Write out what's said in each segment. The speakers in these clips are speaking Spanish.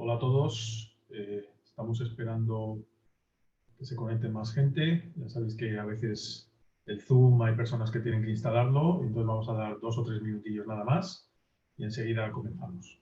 Hola a todos. Estamos esperando que se conecte más gente. Ya sabéis que a veces el Zoom hay personas que tienen que instalarlo, entonces vamos a dar 2 o 3 minutillos nada más y enseguida comenzamos.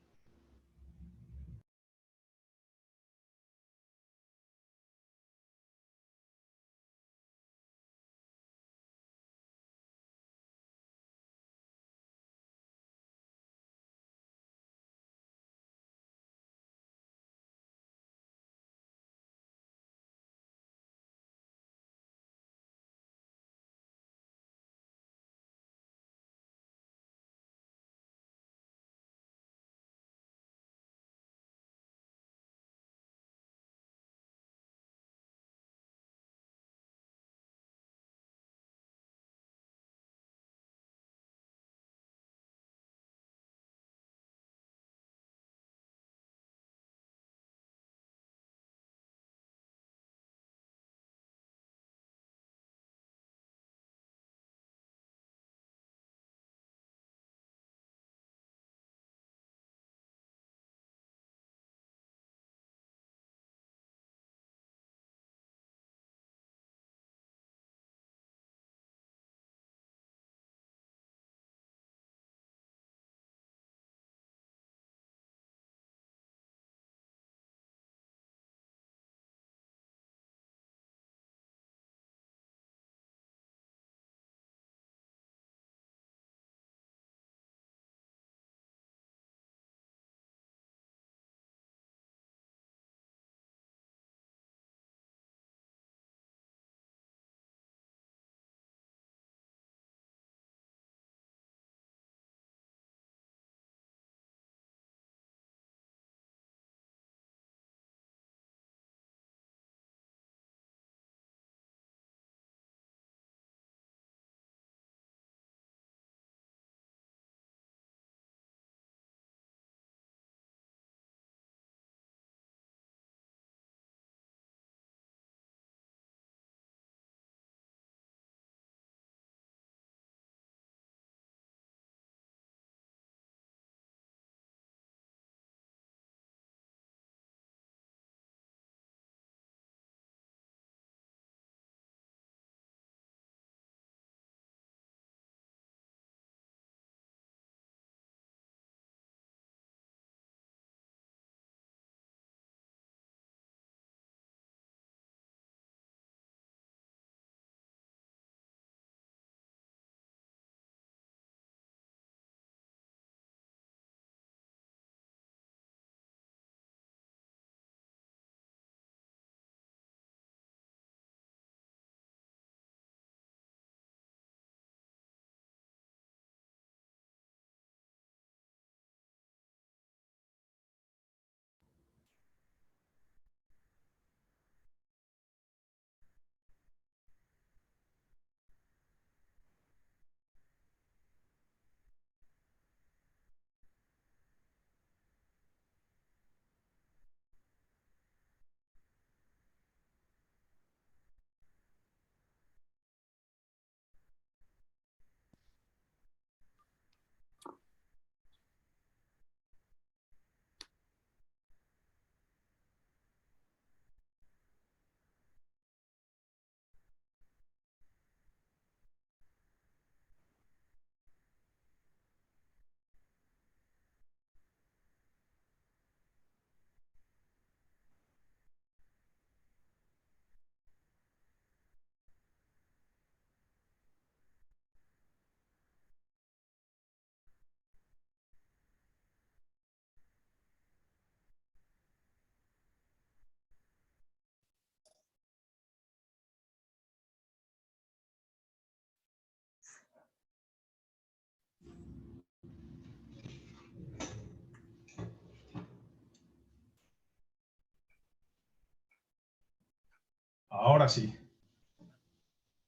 Ahora sí.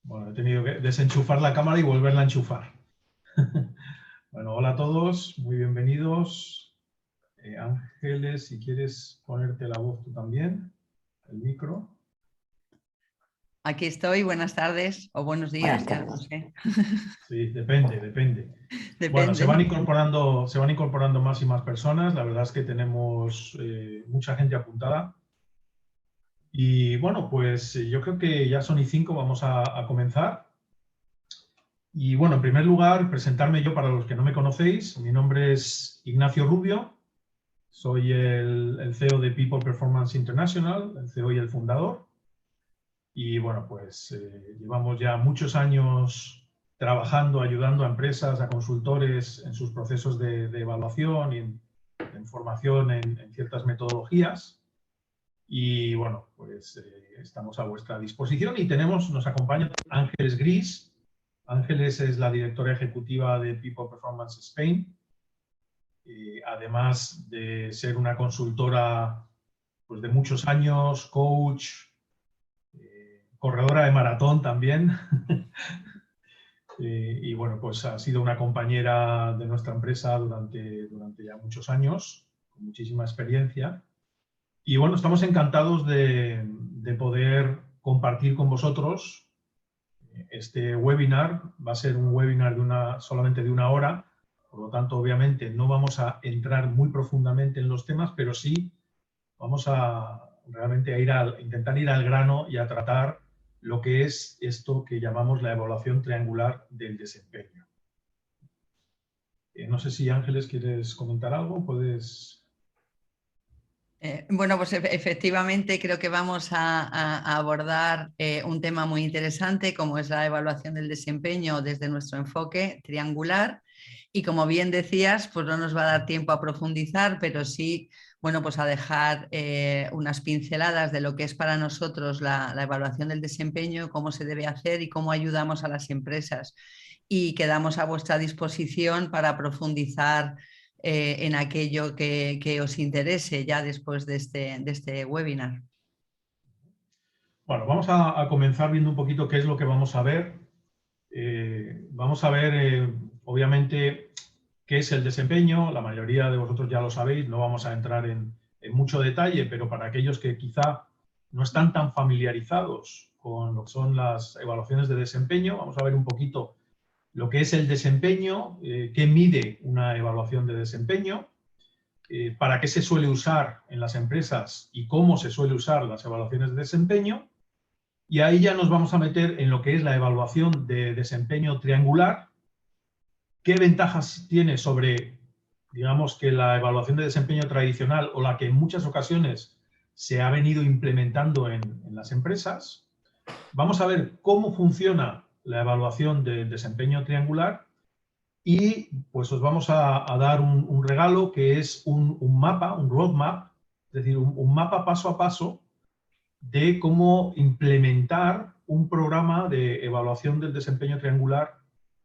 Bueno, he tenido que desenchufar la cámara y volverla a enchufar. Bueno, hola a todos, muy bienvenidos. Ángeles, si quieres ponerte la voz tú también, el micro. Aquí estoy, buenas tardes o buenos días, Buenas ya no tardes. sé. Sí, depende. Bueno, Depende. se van incorporando más y más personas. La verdad es que tenemos mucha gente apuntada. Y bueno, pues yo creo que ya son y 5, vamos a comenzar. Y bueno, en primer lugar, presentarme yo para los que no me conocéis. Mi nombre es Ignacio Rubio, soy el CEO de People Performance International, el CEO y el fundador. Y bueno, pues llevamos ya muchos años trabajando, ayudando a empresas, a consultores en sus procesos de evaluación y en formación en ciertas metodologías. Y bueno, pues estamos a vuestra disposición y nos acompaña Ángeles Gris. Ángeles es la directora ejecutiva de People Performance Spain. Además de ser una consultora pues, de muchos años, coach, corredora de maratón también. Y bueno, pues ha sido una compañera de nuestra empresa durante ya muchos años, con muchísima experiencia. Y bueno, estamos encantados de poder compartir con vosotros este webinar. Va a ser un webinar solamente de 1 hora, por lo tanto, obviamente, no vamos a entrar muy profundamente en los temas, pero sí vamos a realmente intentar ir al grano y a tratar lo que es esto que llamamos la evaluación triangular del desempeño. No sé si Ángeles quieres comentar algo, puedes... Bueno, pues efectivamente creo que vamos a abordar un tema muy interesante como es la evaluación del desempeño desde nuestro enfoque triangular y como bien decías, pues no nos va a dar tiempo a profundizar, pero sí, bueno, pues a dejar unas pinceladas de lo que es para nosotros la evaluación del desempeño, cómo se debe hacer y cómo ayudamos a las empresas. Y quedamos a vuestra disposición para profundizar en aquello que os interese ya después de este webinar. Bueno, vamos a comenzar viendo un poquito qué es lo que vamos a ver. Vamos a ver, obviamente, qué es el desempeño. La mayoría de vosotros ya lo sabéis, no vamos a entrar en mucho detalle, pero para aquellos que quizá no están tan familiarizados con lo que son las evaluaciones de desempeño, vamos a ver un poquito lo que es el desempeño, qué mide una evaluación de desempeño, para qué se suele usar en las empresas y cómo se suele usar las evaluaciones de desempeño. Y ahí ya nos vamos a meter en lo que es la evaluación de desempeño triangular, qué ventajas tiene sobre, digamos, que la evaluación de desempeño tradicional o la que en muchas ocasiones se ha venido implementando en las empresas. Vamos a ver cómo funciona la evaluación de desempeño triangular y pues os vamos a dar un regalo que es un mapa, un roadmap, es decir, un mapa paso a paso de cómo implementar un programa de evaluación del desempeño triangular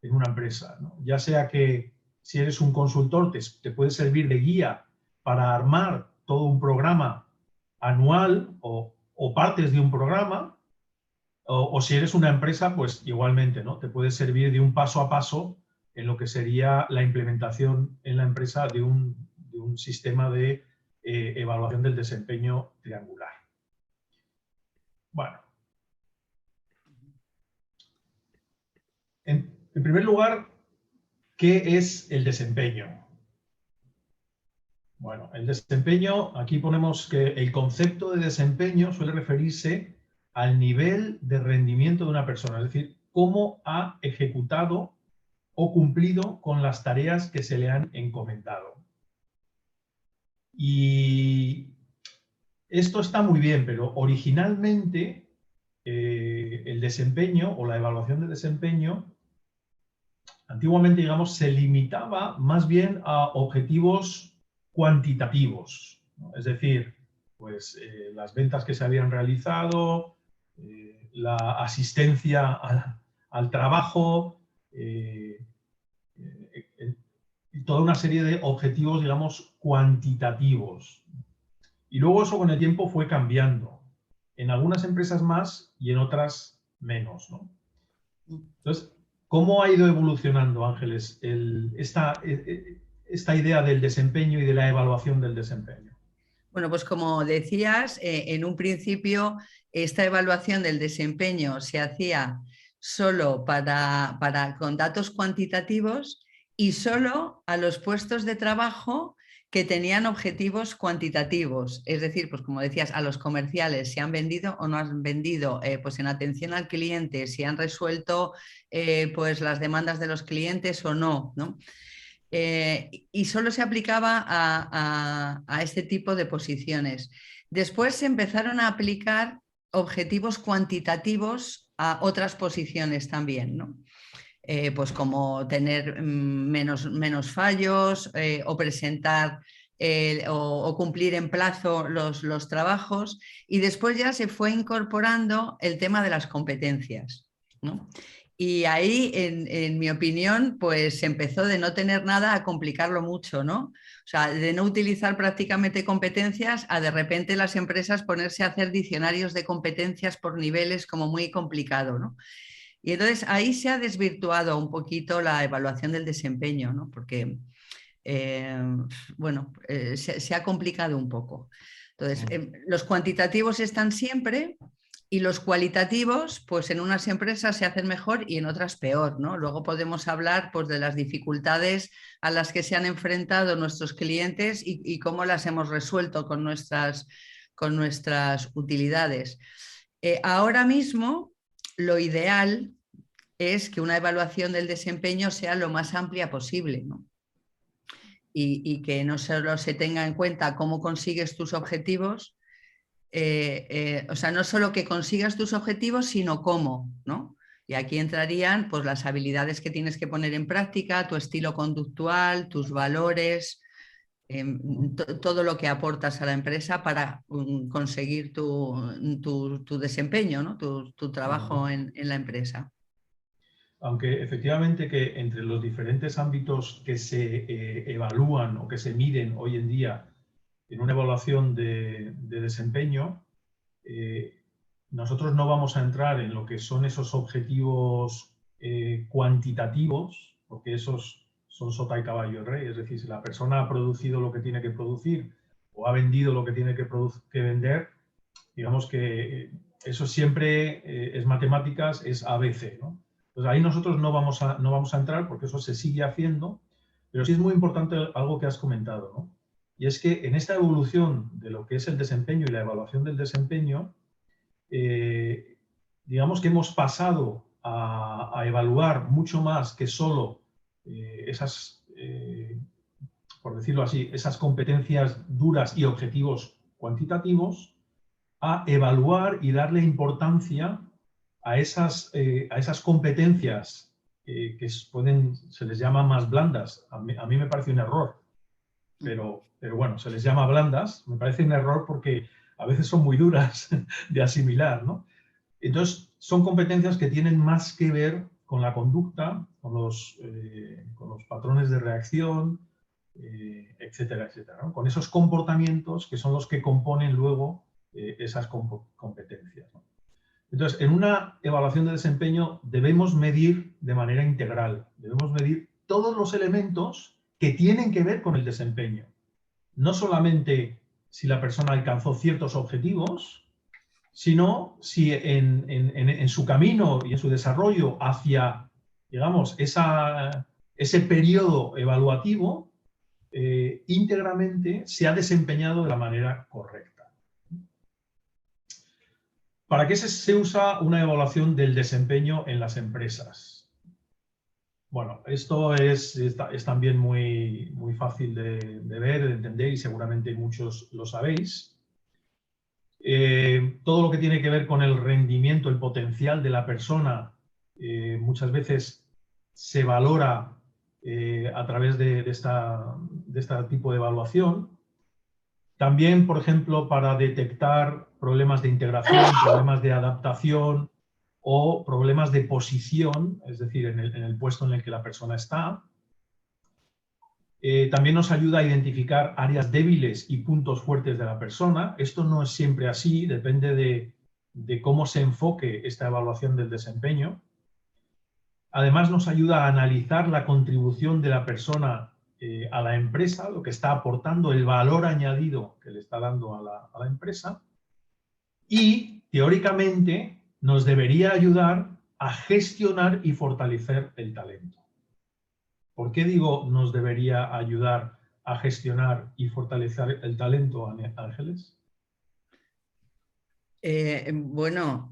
en una empresa, ¿no? Ya sea que si eres un consultor te puede servir de guía para armar todo un programa anual o partes de un programa, o si eres una empresa, pues igualmente, ¿no? Te puede servir de un paso a paso en lo que sería la implementación en la empresa de un sistema de evaluación del desempeño triangular. Bueno, en primer lugar, ¿qué es el desempeño? Bueno, el desempeño, aquí ponemos que el concepto de desempeño suele referirse al nivel de rendimiento de una persona, es decir, cómo ha ejecutado o cumplido con las tareas que se le han encomendado. Y esto está muy bien, pero originalmente el desempeño o la evaluación de desempeño antiguamente, digamos, se limitaba más bien a objetivos cuantitativos, ¿no? Es decir, pues las ventas que se habían realizado, la asistencia al trabajo, toda una serie de objetivos, digamos, cuantitativos. Y luego eso con el tiempo fue cambiando. En algunas empresas más y en otras menos, ¿no? Entonces, ¿cómo ha ido evolucionando, Ángeles, esta idea del desempeño y de la evaluación del desempeño? Bueno, pues como decías, en un principio esta evaluación del desempeño se hacía solo con datos cuantitativos y solo a los puestos de trabajo que tenían objetivos cuantitativos. Es decir, pues como decías, a los comerciales, si han vendido o no han vendido, pues en atención al cliente, si han resuelto pues las demandas de los clientes o no, ¿no? Y solo se aplicaba a este tipo de posiciones. Después se empezaron a aplicar objetivos cuantitativos a otras posiciones también, ¿no? Pues como tener menos fallos o presentar o cumplir en plazo los trabajos, y después ya se fue incorporando el tema de las competencias, ¿no? Y ahí, en mi opinión, pues se empezó de no tener nada a complicarlo mucho, ¿no? O sea, de no utilizar prácticamente competencias a de repente las empresas ponerse a hacer diccionarios de competencias por niveles como muy complicado, ¿no? Y entonces ahí se ha desvirtuado un poquito la evaluación del desempeño, ¿no? Porque, eh, bueno, se ha complicado un poco. Entonces, los cuantitativos están siempre y los cualitativos, pues en unas empresas se hacen mejor y en otras peor, ¿no? Luego podemos hablar, pues, de las dificultades a las que se han enfrentado nuestros clientes y cómo las hemos resuelto con nuestras utilidades. Ahora mismo, lo ideal es que una evaluación del desempeño sea lo más amplia posible, ¿no? Y que no solo se tenga en cuenta cómo consigues tus objetivos, o sea, no solo que consigas tus objetivos, sino cómo, ¿no? Y aquí entrarían, pues, las habilidades que tienes que poner en práctica, tu estilo conductual, tus valores, todo lo que aportas a la empresa para conseguir tu desempeño, ¿no? Tu trabajo en la empresa. Aunque efectivamente que entre los diferentes ámbitos que se evalúan o que se miden hoy en día en una evaluación de desempeño, nosotros no vamos a entrar en lo que son esos objetivos cuantitativos, porque esos son sota y caballo el rey. Es decir, si la persona ha producido lo que tiene que producir o ha vendido lo que tiene que vender, digamos que eso siempre es matemáticas, es ABC, ¿no? Entonces ahí nosotros no vamos a entrar porque eso se sigue haciendo, pero sí es muy importante algo que has comentado, ¿no? Y es que en esta evolución de lo que es el desempeño y la evaluación del desempeño, digamos que hemos pasado a evaluar mucho más que solo esas, por decirlo así, esas competencias duras y objetivos cuantitativos, a evaluar y darle importancia a esas competencias que se les llama más blandas. A mí me parece un error, pero bueno, se les llama blandas. Me parece un error porque a veces son muy duras de asimilar, ¿no? Entonces, son competencias que tienen más que ver con la conducta, con los patrones de reacción, etcétera, etcétera, ¿no? Con esos comportamientos que son los que componen luego esas competencias, ¿no? Entonces, en una evaluación de desempeño debemos medir de manera integral, debemos medir todos los elementos que tienen que ver con el desempeño. No solamente si la persona alcanzó ciertos objetivos, sino si en su camino y en su desarrollo hacia, digamos, ese periodo evaluativo, íntegramente se ha desempeñado de la manera correcta. ¿Para qué se usa una evaluación del desempeño en las empresas? Bueno, esto es también muy fácil de ver, de entender, y seguramente muchos lo sabéis. Todo lo que tiene que ver con el rendimiento, el potencial de la persona, muchas veces se valora a través de este tipo de evaluación. También, por ejemplo, para detectar problemas de integración, problemas de adaptación o problemas de posición, es decir, en el puesto en el que la persona está. También nos ayuda a identificar áreas débiles y puntos fuertes de la persona. Esto no es siempre así, depende de cómo se enfoque esta evaluación del desempeño. Además, nos ayuda a analizar la contribución de la persona a la empresa, lo que está aportando, el valor añadido que le está dando a la empresa, y teóricamente nos debería ayudar a gestionar y fortalecer el talento. ¿Por qué digo nos debería ayudar a gestionar y fortalecer el talento, Ángeles? Bueno,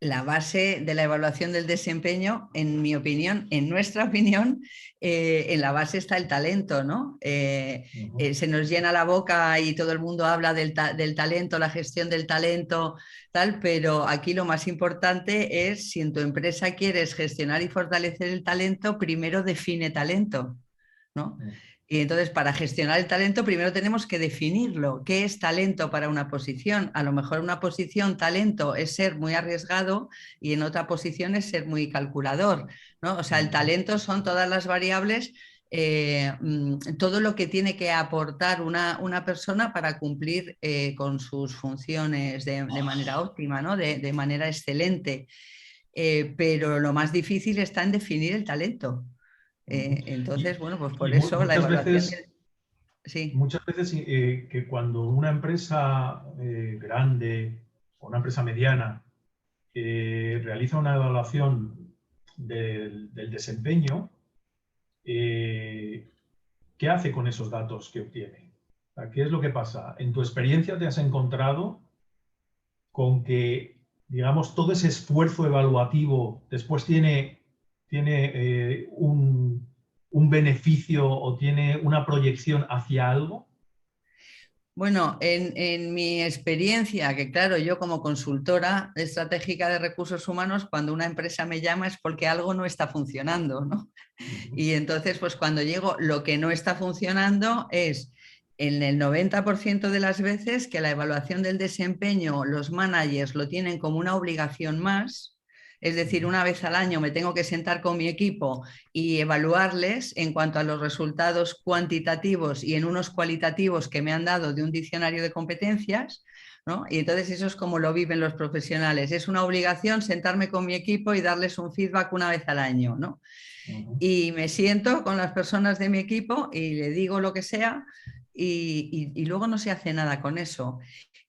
la base de la evaluación del desempeño, en mi opinión, en nuestra opinión, en la base está el talento, ¿no? Se nos llena la boca y todo el mundo habla del talento, la gestión del talento, tal, pero aquí lo más importante es, si en tu empresa quieres gestionar y fortalecer el talento, primero define talento, ¿no? Y entonces, para gestionar el talento, primero tenemos que definirlo. ¿Qué es talento para una posición? A lo mejor una posición, talento, es ser muy arriesgado y en otra posición es ser muy calculador, ¿no? O sea, el talento son todas las variables, todo lo que tiene que aportar una persona para cumplir con sus funciones de manera óptima, ¿no? De manera excelente. Pero lo más difícil está en definir el talento. Entonces, bueno, pues por eso la evaluación... Sí. Muchas veces que cuando una empresa grande o una empresa mediana realiza una evaluación del desempeño, ¿qué hace con esos datos que obtiene? O sea, ¿qué es lo que pasa? En tu experiencia te has encontrado con que, digamos, todo ese esfuerzo evaluativo después tiene un beneficio o tiene una proyección hacia algo. Bueno, en mi experiencia, que claro, yo como consultora estratégica de recursos humanos, cuando una empresa me llama es porque algo no está funcionando, ¿no? Y entonces, pues cuando llego, lo que no está funcionando es en el 90% de las veces que la evaluación del desempeño, los managers lo tienen como una obligación más. Es decir, una vez al año me tengo que sentar con mi equipo y evaluarles en cuanto a los resultados cuantitativos y en unos cualitativos que me han dado de un diccionario de competencias, ¿no? Y entonces eso es como lo viven los profesionales. Es una obligación sentarme con mi equipo y darles un feedback una vez al año, ¿no? Y me siento con las personas de mi equipo y le digo lo que sea y luego no se hace nada con eso.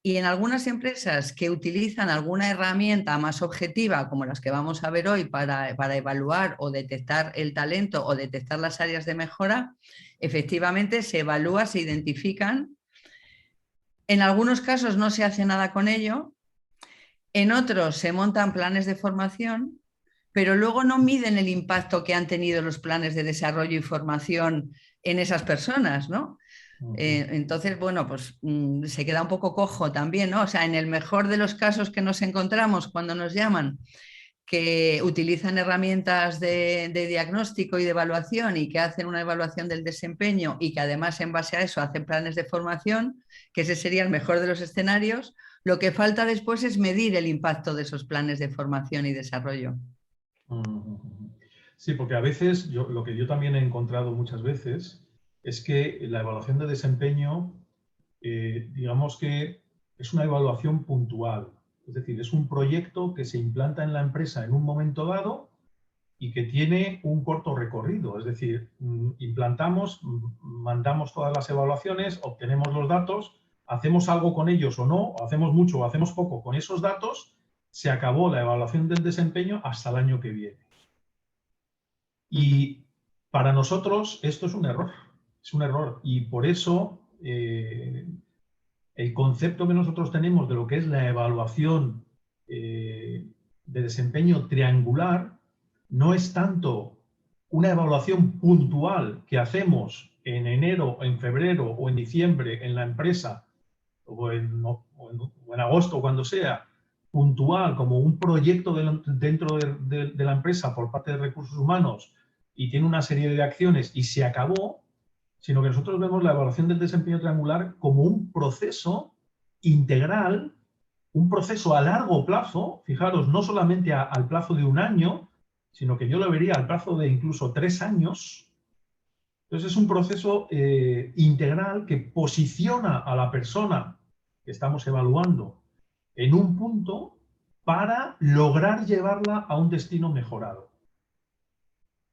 Y en algunas empresas que utilizan alguna herramienta más objetiva, como las que vamos a ver hoy, para evaluar o detectar el talento o detectar las áreas de mejora, efectivamente se evalúa, se identifican. En algunos casos no se hace nada con ello, en otros se montan planes de formación, pero luego no miden el impacto que han tenido los planes de desarrollo y formación en esas personas, ¿no? Entonces, bueno, pues se queda un poco cojo también, ¿no? O sea, en el mejor de los casos que nos encontramos cuando nos llaman, que utilizan herramientas de diagnóstico y de evaluación y que hacen una evaluación del desempeño y que además en base a eso hacen planes de formación, que ese sería el mejor de los escenarios, lo que falta después es medir el impacto de esos planes de formación y desarrollo. Sí, porque a veces lo que yo también he encontrado muchas veces es que la evaluación de desempeño, digamos que es una evaluación puntual. Es decir, es un proyecto que se implanta en la empresa en un momento dado y que tiene un corto recorrido. Es decir, implantamos, mandamos todas las evaluaciones, obtenemos los datos, hacemos algo con ellos o no, o hacemos mucho o hacemos poco con esos datos, se acabó la evaluación del desempeño hasta el año que viene. Y para nosotros esto es un error y por eso el concepto que nosotros tenemos de lo que es la evaluación de desempeño triangular no es tanto una evaluación puntual que hacemos en enero, en febrero o en diciembre en la empresa o en agosto, cuando sea, puntual como un proyecto dentro de la empresa por parte de recursos humanos y tiene una serie de acciones y se acabó, sino que nosotros vemos la evaluación del desempeño triangular como un proceso integral, un proceso a largo plazo, fijaros, no solamente al plazo de un año, sino que yo lo vería al plazo de incluso 3 años. Entonces es un proceso integral que posiciona a la persona que estamos evaluando en un punto para lograr llevarla a un destino mejorado.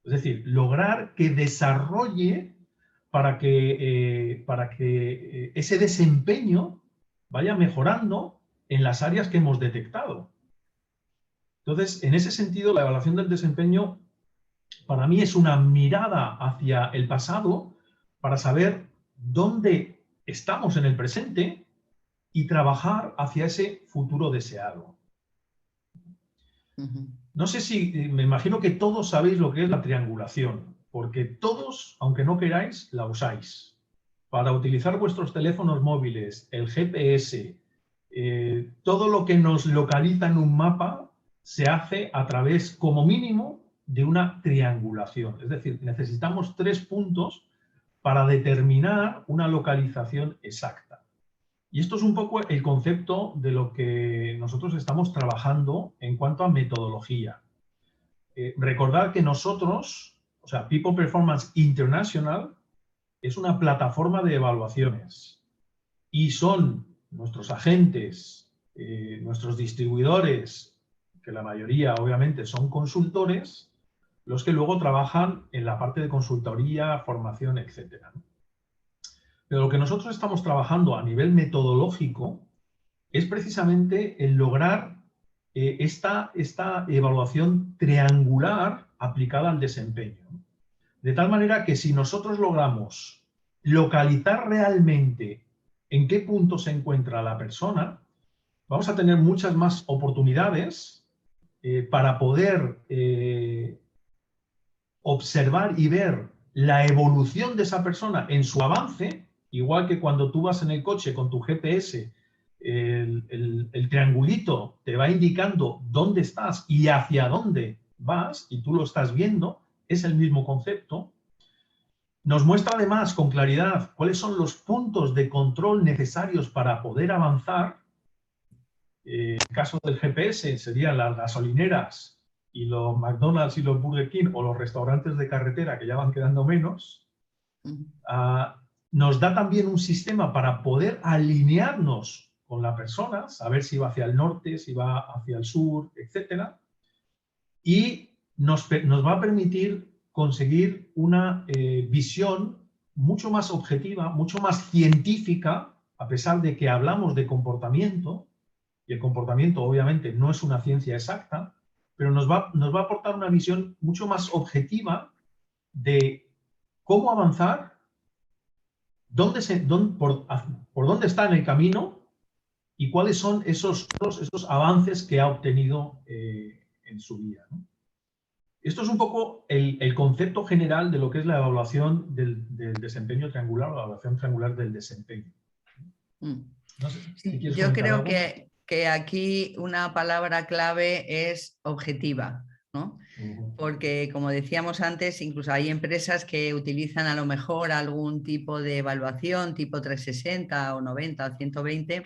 Es decir, lograr que desarrolle para que ese desempeño vaya mejorando en las áreas que hemos detectado. Entonces, en ese sentido, la evaluación del desempeño para mí es una mirada hacia el pasado para saber dónde estamos en el presente y trabajar hacia ese futuro deseado. No sé si, me imagino que todos sabéis lo que es la triangulación, porque todos, aunque no queráis, la usáis. Para utilizar vuestros teléfonos móviles, el GPS, todo lo que nos localiza en un mapa se hace a través, como mínimo, de una triangulación. Es decir, necesitamos 3 puntos para determinar una localización exacta. Y esto es un poco el concepto de lo que nosotros estamos trabajando en cuanto a metodología. Recordad que nosotros, o sea, People Performance International, es una plataforma de evaluaciones y son nuestros agentes, nuestros distribuidores, que la mayoría obviamente son consultores, los que luego trabajan en la parte de consultoría, formación, etc. Pero lo que nosotros estamos trabajando a nivel metodológico es precisamente el lograr esta evaluación triangular aplicada al desempeño. De tal manera que si nosotros logramos localizar realmente en qué punto se encuentra la persona, vamos a tener muchas más oportunidades para poder observar y ver la evolución de esa persona en su avance, igual que cuando tú vas en el coche con tu GPS, el triangulito te va indicando dónde estás y hacia dónde vas, y tú lo estás viendo, es el mismo concepto. Nos muestra además con claridad cuáles son los puntos de control necesarios para poder avanzar. En el caso del GPS serían las gasolineras y los McDonald's y los Burger King o los restaurantes de carretera, que ya van quedando menos. Nos da también un sistema para poder alinearnos con la persona, saber si va hacia el norte, si va hacia el sur, etc. Y nos va a permitir conseguir una visión mucho más objetiva, mucho más científica, a pesar de que hablamos de comportamiento, y el comportamiento obviamente no es una ciencia exacta, pero nos va a aportar una visión mucho más objetiva de cómo avanzar, por dónde está en el camino y cuáles son esos avances que ha obtenido en su vida, ¿no? Esto es un poco el concepto general de lo que es la evaluación del desempeño triangular o la evaluación triangular del desempeño. No sé, sí, yo creo que aquí una palabra clave es objetiva, ¿no? Porque, como decíamos antes, incluso hay empresas que utilizan a lo mejor algún tipo de evaluación, tipo 360 o 90 o 120,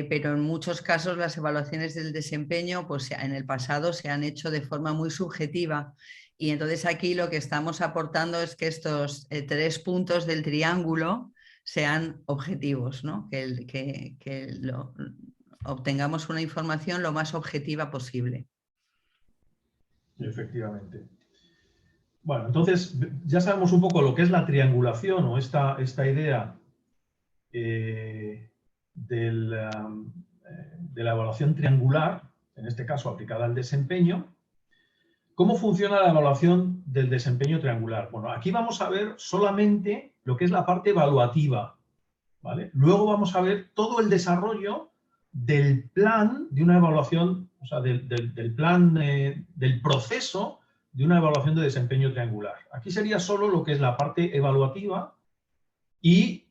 pero en muchos casos las evaluaciones del desempeño, pues en el pasado se han hecho de forma muy subjetiva. Y entonces aquí lo que estamos aportando es que estos 3 puntos del triángulo sean objetivos, ¿no? Que obtengamos una información lo más objetiva posible. Efectivamente. Bueno, entonces ya sabemos un poco lo que es la triangulación o esta idea de la evaluación triangular, en este caso aplicada al desempeño. ¿Cómo funciona la evaluación del desempeño triangular? Bueno, aquí vamos a ver solamente lo que es la parte evaluativa, ¿vale? Luego vamos a ver todo el desarrollo del plan de una evaluación, o sea, del plan, del proceso de una evaluación de desempeño triangular. Aquí sería solo lo que es la parte evaluativa y,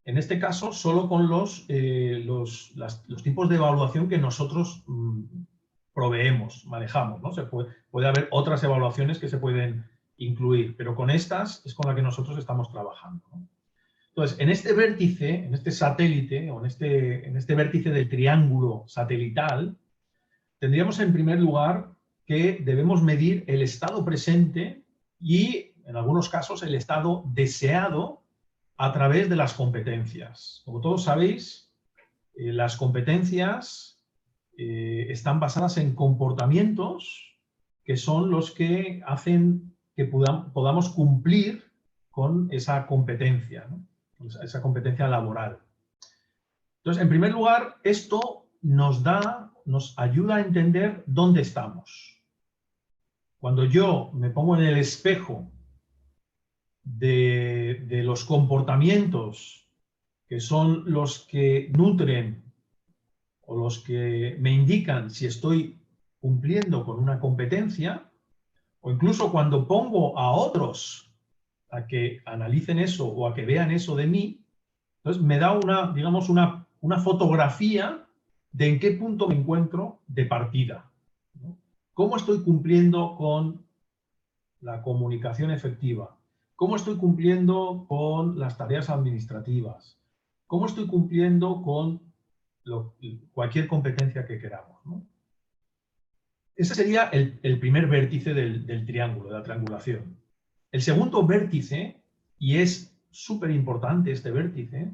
en este caso, solo con los tipos de evaluación que nosotros proveemos, manejamos, ¿no? Puede haber otras evaluaciones que se pueden incluir, pero con estas es con la que nosotros estamos trabajando, ¿no? Entonces, en este vértice, en este satélite, o en este vértice del triángulo satelital, tendríamos en primer lugar que debemos medir el estado presente y, en algunos casos, el estado deseado a través de las competencias. Como todos sabéis, las competencias están basadas en comportamientos que son los que hacen que podamos cumplir con esa competencia, ¿no? Esa competencia laboral. Entonces, en primer lugar, esto nos ayuda a entender dónde estamos. Cuando yo me pongo en el espejo de los comportamientos que son los que nutren o los que me indican si estoy cumpliendo con una competencia, o incluso cuando pongo a otros a que analicen eso o a que vean eso de mí, entonces me da digamos, una fotografía de en qué punto me encuentro de partida, ¿no? ¿Cómo estoy cumpliendo con la comunicación efectiva? ¿Cómo estoy cumpliendo con las tareas administrativas? ¿Cómo estoy cumpliendo con cualquier competencia que queramos, ¿no? Ese sería el primer vértice del triángulo, de la triangulación. El segundo vértice, y es súper importante este vértice,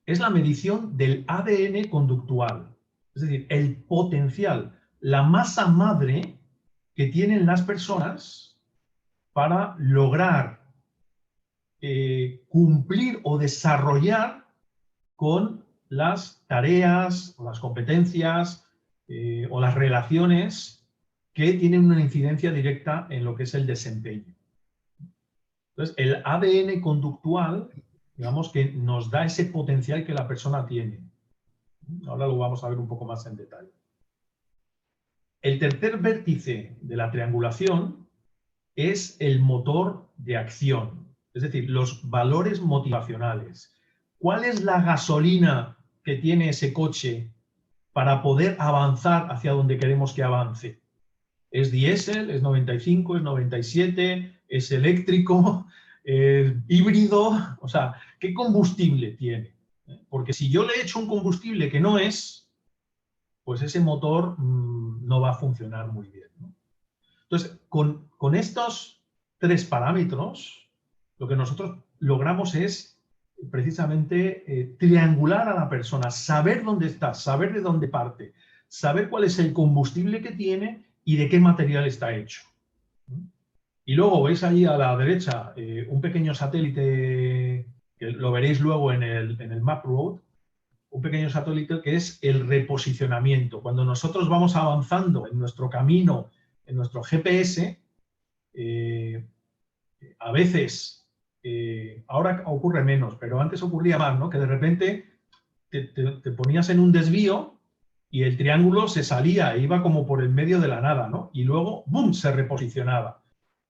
es la medición del ADN conductual, es decir, el potencial, la masa madre que tienen las personas para lograr cumplir o desarrollar con las tareas o las competencias o las relaciones que tienen una incidencia directa en lo que es el desempeño. Entonces, el ADN conductual, digamos que nos da ese potencial que la persona tiene. Ahora lo vamos a ver un poco más en detalle. El tercer vértice de la triangulación es el motor de acción, es decir, los valores motivacionales. ¿Cuál es la gasolina que tiene ese coche para poder avanzar hacia donde queremos que avance? ¿Es diésel? ¿Es 95? ¿Es 97? ¿Es eléctrico? ¿Es híbrido? O sea, ¿qué combustible tiene? Porque si yo le echo un combustible que no es, pues ese motor no va a funcionar muy bien, ¿no? Entonces, con estos tres parámetros, lo que nosotros logramos es precisamente triangular a la persona, saber dónde está, saber de dónde parte, saber cuál es el combustible que tiene y de qué material está hecho. Y luego veis ahí a la derecha un pequeño satélite, que lo veréis luego en el Map Road, un pequeño satélite que es el reposicionamiento. Cuando nosotros vamos avanzando en nuestro camino, en nuestro GPS, a veces, ahora ocurre menos, pero antes ocurría más, ¿no? Que de repente te ponías en un desvío y el triángulo se salía e iba como por el medio de la nada, ¿no? Y luego, ¡bum!, se reposicionaba.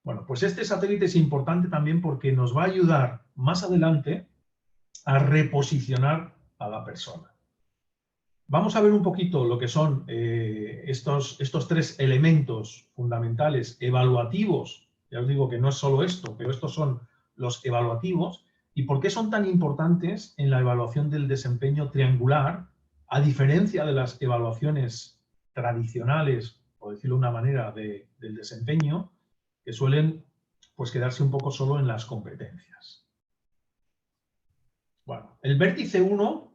Bueno, pues este satélite es importante también porque nos va a ayudar más adelante a reposicionar a la persona. Vamos a ver un poquito lo que son estos tres elementos fundamentales evaluativos. Ya os digo que no es solo esto, pero estos son los evaluativos. ¿Y por qué son tan importantes en la evaluación del desempeño triangular, a diferencia de las evaluaciones tradicionales, por decirlo de una manera, del desempeño, que suelen pues, quedarse un poco solo en las competencias? Bueno, el vértice 1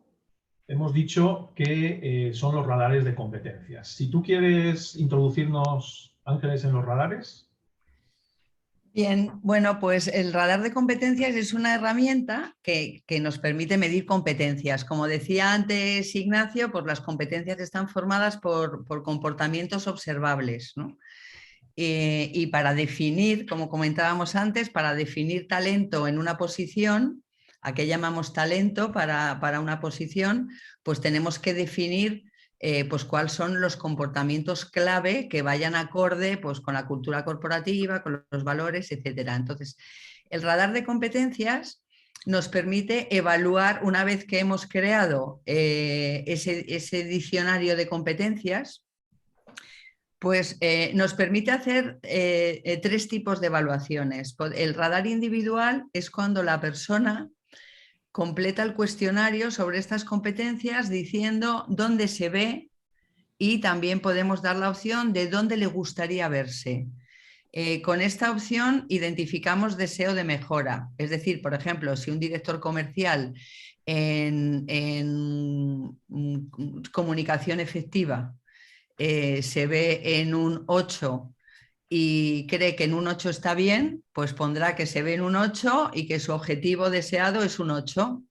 hemos dicho que son los radares de competencias. Si tú quieres introducirnos, Ángeles, en los radares. Bien, bueno, pues el radar de competencias es una herramienta que nos permite medir competencias. Como decía antes Ignacio, pues las competencias están formadas por comportamientos observables, ¿no? Y para definir, como comentábamos antes, para definir talento en una posición, ¿a qué llamamos talento para una posición? Pues tenemos que definir pues cuáles son los comportamientos clave que vayan acorde pues, con la cultura corporativa, con los valores, etc. Entonces, el radar de competencias nos permite evaluar, una vez que hemos creado ese diccionario de competencias, pues nos permite hacer tres tipos de evaluaciones. El radar individual es cuando la persona completa el cuestionario sobre estas competencias diciendo dónde se ve y también podemos dar la opción de dónde le gustaría verse. Con esta opción identificamos deseo de mejora. Es decir, por ejemplo, si un director comercial en comunicación efectiva se ve en un 8 y cree que en un 8 está bien, pues pondrá que se ve en un 8 y que su objetivo deseado es un 8.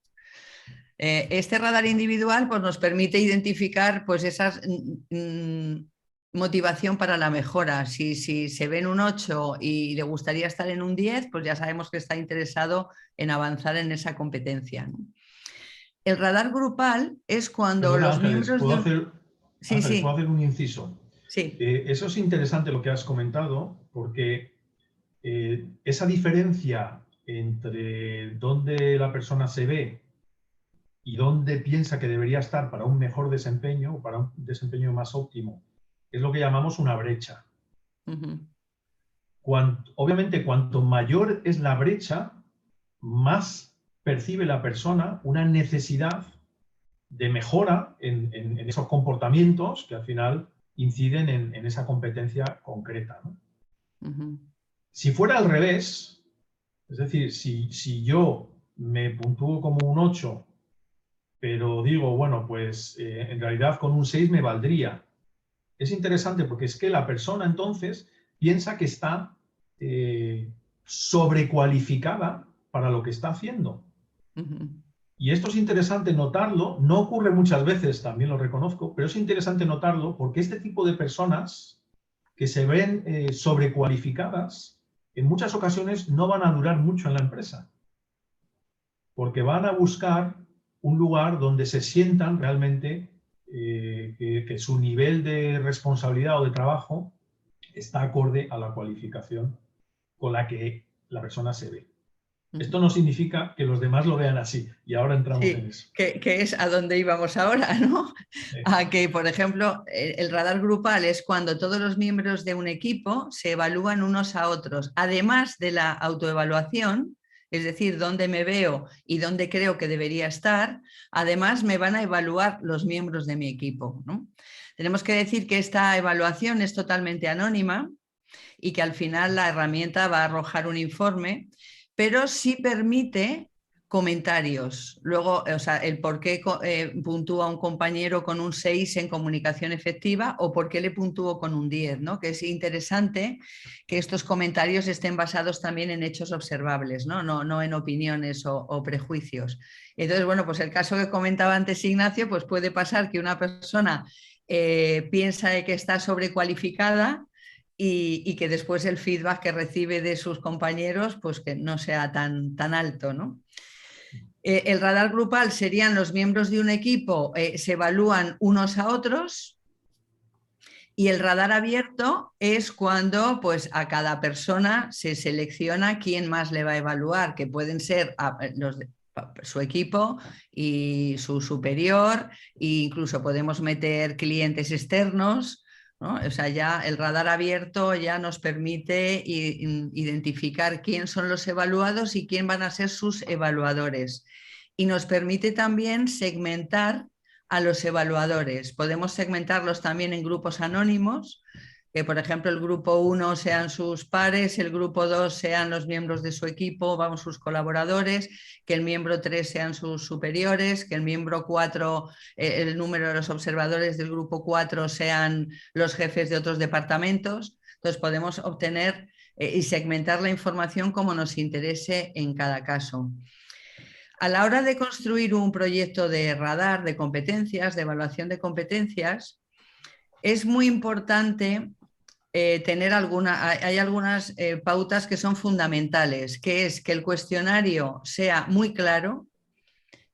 Este radar individual pues, nos permite identificar pues, esa motivación para la mejora. Si se ve en un 8 y le gustaría estar en un 10, pues ya sabemos que está interesado en avanzar en esa competencia, ¿no? El radar grupal es cuando Perdona, los miembros de un... Sí, Ángeles, ¿puedo sí, hacer un inciso? sí. Eso es interesante lo que has comentado, porque esa diferencia entre dónde la persona se ve y dónde piensa que debería estar para un mejor desempeño o para un desempeño más óptimo, es lo que llamamos una brecha. Uh-huh. Obviamente, cuanto mayor es la brecha, más percibe la persona una necesidad de mejora en esos comportamientos que al final inciden en esa competencia concreta, ¿no? Uh-huh. Si fuera al revés, es decir, si yo me puntúo como un 8, pero digo, bueno, pues en realidad con un 6 me valdría. Es interesante porque es que la persona entonces piensa que está sobrecualificada para lo que está haciendo. Uh-huh. Y esto es interesante notarlo, no ocurre muchas veces, también lo reconozco, pero es interesante notarlo porque este tipo de personas que se ven sobrecualificadas, en muchas ocasiones no van a durar mucho en la empresa, porque van a buscar un lugar donde se sientan realmente que su nivel de responsabilidad o de trabajo está acorde a la cualificación con la que la persona se ve. Esto no significa que los demás lo vean así, y ahora entramos en Sí, eso. que es a donde íbamos ahora, ¿no? A que, por ejemplo, el radar grupal es cuando todos los miembros de un equipo se evalúan unos a otros, además de la autoevaluación, es decir, dónde me veo y dónde creo que debería estar, además me van a evaluar los miembros de mi equipo, ¿no? Tenemos que decir que esta evaluación es totalmente anónima y que al final la herramienta va a arrojar un informe, pero sí permite comentarios. Luego, o sea, el por qué puntúa un compañero con un 6 en comunicación efectiva o por qué le puntúo con un 10, ¿no? Que es interesante que estos comentarios estén basados también en hechos observables, no en opiniones o prejuicios. Entonces, bueno, pues el caso que comentaba antes Ignacio, pues puede pasar que una persona piensa que está sobrecualificada y que después el feedback que recibe de sus compañeros pues que no sea tan alto, ¿no? El radar grupal serían los miembros de un equipo, se evalúan unos a otros, y el radar abierto es cuando pues, a cada persona se selecciona quién más le va a evaluar, que pueden ser su equipo y su superior, e incluso podemos meter clientes externos, ¿no? O sea, ya el radar abierto ya nos permite identificar quién son los evaluados y quién van a ser sus evaluadores. Y nos permite también segmentar a los evaluadores. Podemos segmentarlos también en grupos anónimos, que por ejemplo el grupo 1 sean sus pares, el grupo 2 sean los miembros de su equipo, vamos, sus colaboradores, que el miembro 3 sean sus superiores, que el miembro 4, el número de los observadores del grupo 4 sean los jefes de otros departamentos. Entonces podemos obtener y segmentar la información como nos interese en cada caso. A la hora de construir un proyecto de radar de competencias, de evaluación de competencias, es muy importante tener hay algunas pautas que son fundamentales, que es que el cuestionario sea muy claro,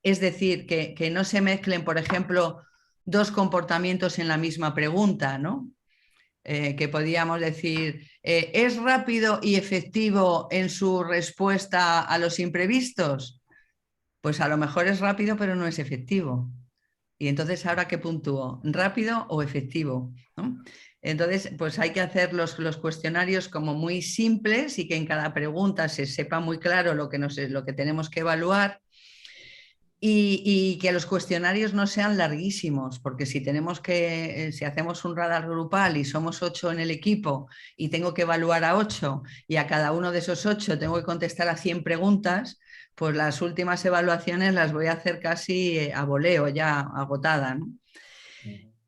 es decir, que no se mezclen, por ejemplo, dos comportamientos en la misma pregunta, ¿no? Que podríamos decir, ¿es rápido y efectivo en su respuesta a los imprevistos? Pues a lo mejor es rápido, pero no es efectivo. Y entonces, ¿ahora qué puntúo? ¿Rápido o efectivo? ¿No? Entonces, pues hay que hacer los cuestionarios como muy simples y que en cada pregunta se sepa muy claro lo que tenemos que evaluar. Y que los cuestionarios no sean larguísimos, porque si hacemos un radar grupal y somos 8 en el equipo y tengo que evaluar a 8 y a cada uno de esos 8 tengo que contestar a 100 preguntas, pues las últimas evaluaciones las voy a hacer casi a voleo, ya agotada, ¿no?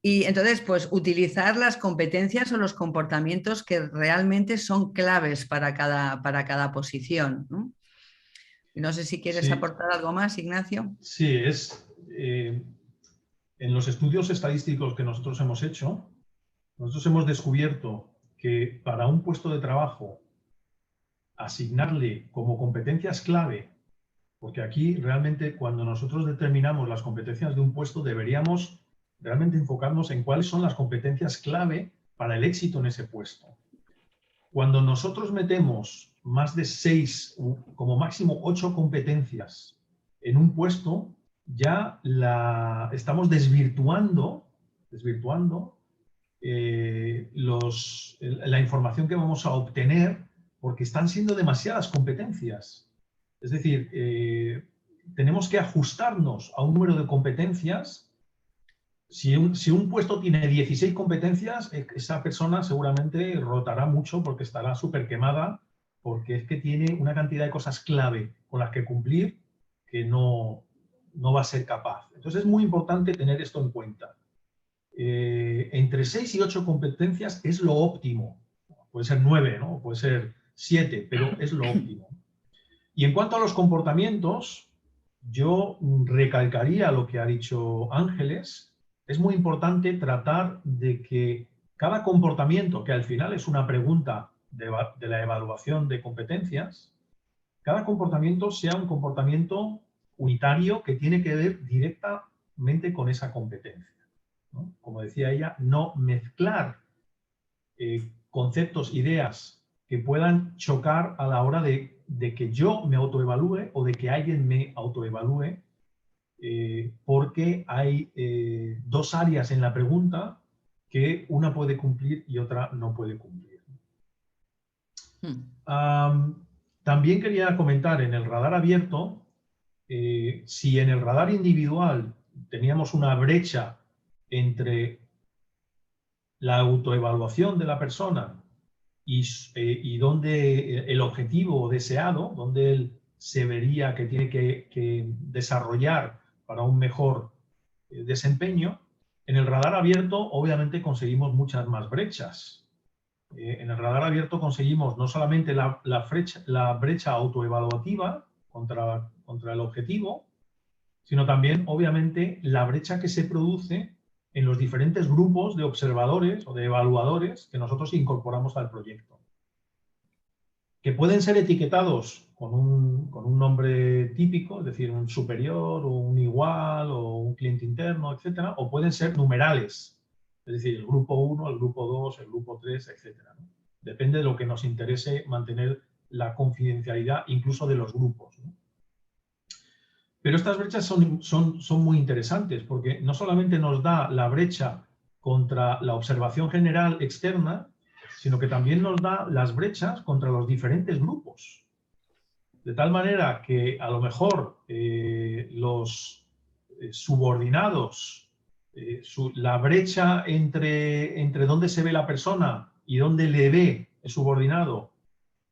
Y entonces, pues utilizar las competencias o los comportamientos que realmente son claves para cada posición, ¿no? No sé si quieres Sí, aportar algo más, Ignacio. sí, en los estudios estadísticos que nosotros hemos hecho, nosotros hemos descubierto que para un puesto de trabajo asignarle como competencias clave, porque aquí realmente cuando nosotros determinamos las competencias de un puesto deberíamos realmente enfocarnos en cuáles son las competencias clave para el éxito en ese puesto. Cuando nosotros metemos más de 6, como máximo 8 competencias en un puesto, ya estamos desvirtuando la información que vamos a obtener porque están siendo demasiadas competencias. Es decir, tenemos que ajustarnos a un número de competencias. Si un puesto tiene 16 competencias, esa persona seguramente rotará mucho porque estará súper quemada, porque es que tiene una cantidad de cosas clave con las que cumplir que no va a ser capaz. Entonces es muy importante tener esto en cuenta. Entre 6 y 8 competencias es lo óptimo. Puede ser 9, ¿no? Puede ser 7, pero es lo óptimo. Y en cuanto a los comportamientos, yo recalcaría lo que ha dicho Ángeles. Es muy importante tratar de que cada comportamiento, que al final es una pregunta de la evaluación de competencias, cada comportamiento sea un comportamiento unitario que tiene que ver directamente con esa competencia, ¿no? Como decía ella, no mezclar conceptos, ideas que puedan chocar a la hora de que yo me autoevalúe o de que alguien me autoevalúe, porque hay dos áreas en la pregunta que una puede cumplir y otra no puede cumplir. También quería comentar en el radar abierto, si en el radar individual teníamos una brecha entre la autoevaluación de la persona y donde el objetivo deseado, donde él se vería que tiene que desarrollar para un mejor desempeño, en el radar abierto obviamente conseguimos muchas más brechas. En el radar abierto conseguimos no solamente la brecha autoevaluativa contra el objetivo, sino también, obviamente, la brecha que se produce en los diferentes grupos de observadores o de evaluadores que nosotros incorporamos al proyecto. Que pueden ser etiquetados con un nombre típico, es decir, un superior o un igual o un cliente interno, etcétera, o pueden ser numerales, es decir, el grupo 1, el grupo 2, el grupo 3, etcétera, ¿no? Depende de lo que nos interese mantener la confidencialidad incluso de los grupos, ¿no? Pero estas brechas son muy interesantes porque no solamente nos da la brecha contra la observación general externa, sino que también nos da las brechas contra los diferentes grupos. De tal manera que a lo mejor los subordinados, la brecha entre dónde se ve la persona y dónde le ve el subordinado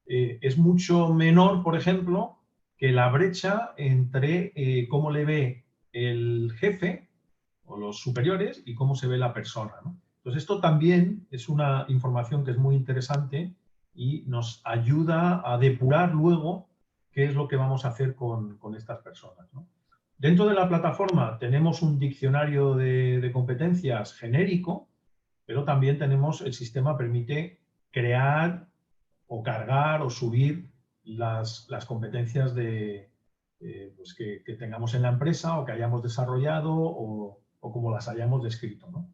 es mucho menor, por ejemplo, que la brecha entre cómo le ve el jefe o los superiores y cómo se ve la persona, ¿no? Entonces, esto también es una información que es muy interesante y nos ayuda a depurar luego qué es lo que vamos a hacer con estas personas, ¿no? Dentro de la plataforma tenemos un diccionario de competencias genérico, pero también el sistema permite crear o cargar o subir las competencias pues que tengamos en la empresa o que hayamos desarrollado o como las hayamos descrito, ¿no?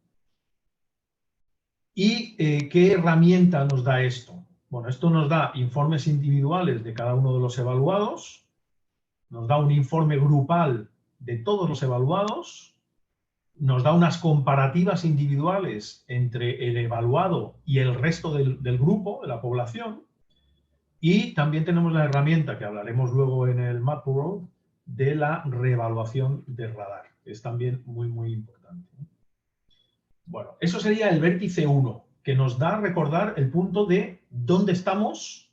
¿Y qué herramienta nos da esto? Bueno, esto nos da informes individuales de cada uno de los evaluados, nos da un informe grupal de todos los evaluados, nos da unas comparativas individuales entre el evaluado y el resto del grupo, de la población, y también tenemos la herramienta que hablaremos luego en el Map World de la reevaluación del radar, que es también muy, muy importante. Bueno, eso sería el vértice 1, que nos da a recordar el punto de dónde estamos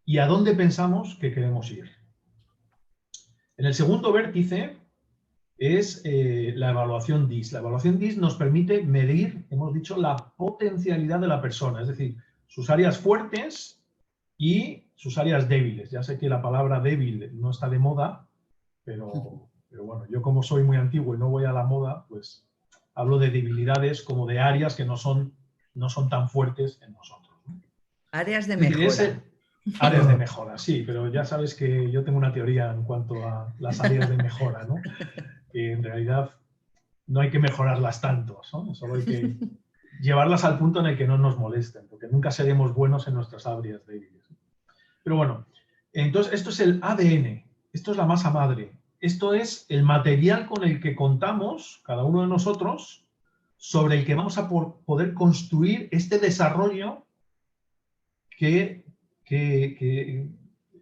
y a dónde pensamos que queremos ir. En el segundo vértice es la evaluación DIS. La evaluación DIS nos permite medir, hemos dicho, la potencialidad de la persona, es decir, sus áreas fuertes y sus áreas débiles. Ya sé que la palabra débil no está de moda, pero bueno, yo como soy muy antiguo y no voy a la moda, pues hablo de debilidades como de áreas que no son tan fuertes en nosotros, ¿no? Áreas de Es decir, mejora. áreas de mejora, sí, pero ya sabes que yo tengo una teoría en cuanto a las áreas de mejora, ¿no? Que en realidad no hay que mejorarlas tanto, ¿no? Solo hay que llevarlas al punto en el que no nos molesten, porque nunca seremos buenos en nuestras áreas débiles. Pero bueno, entonces esto es el ADN, esto es la masa madre, esto es el material con el que contamos, cada uno de nosotros, sobre el que vamos a poder construir este desarrollo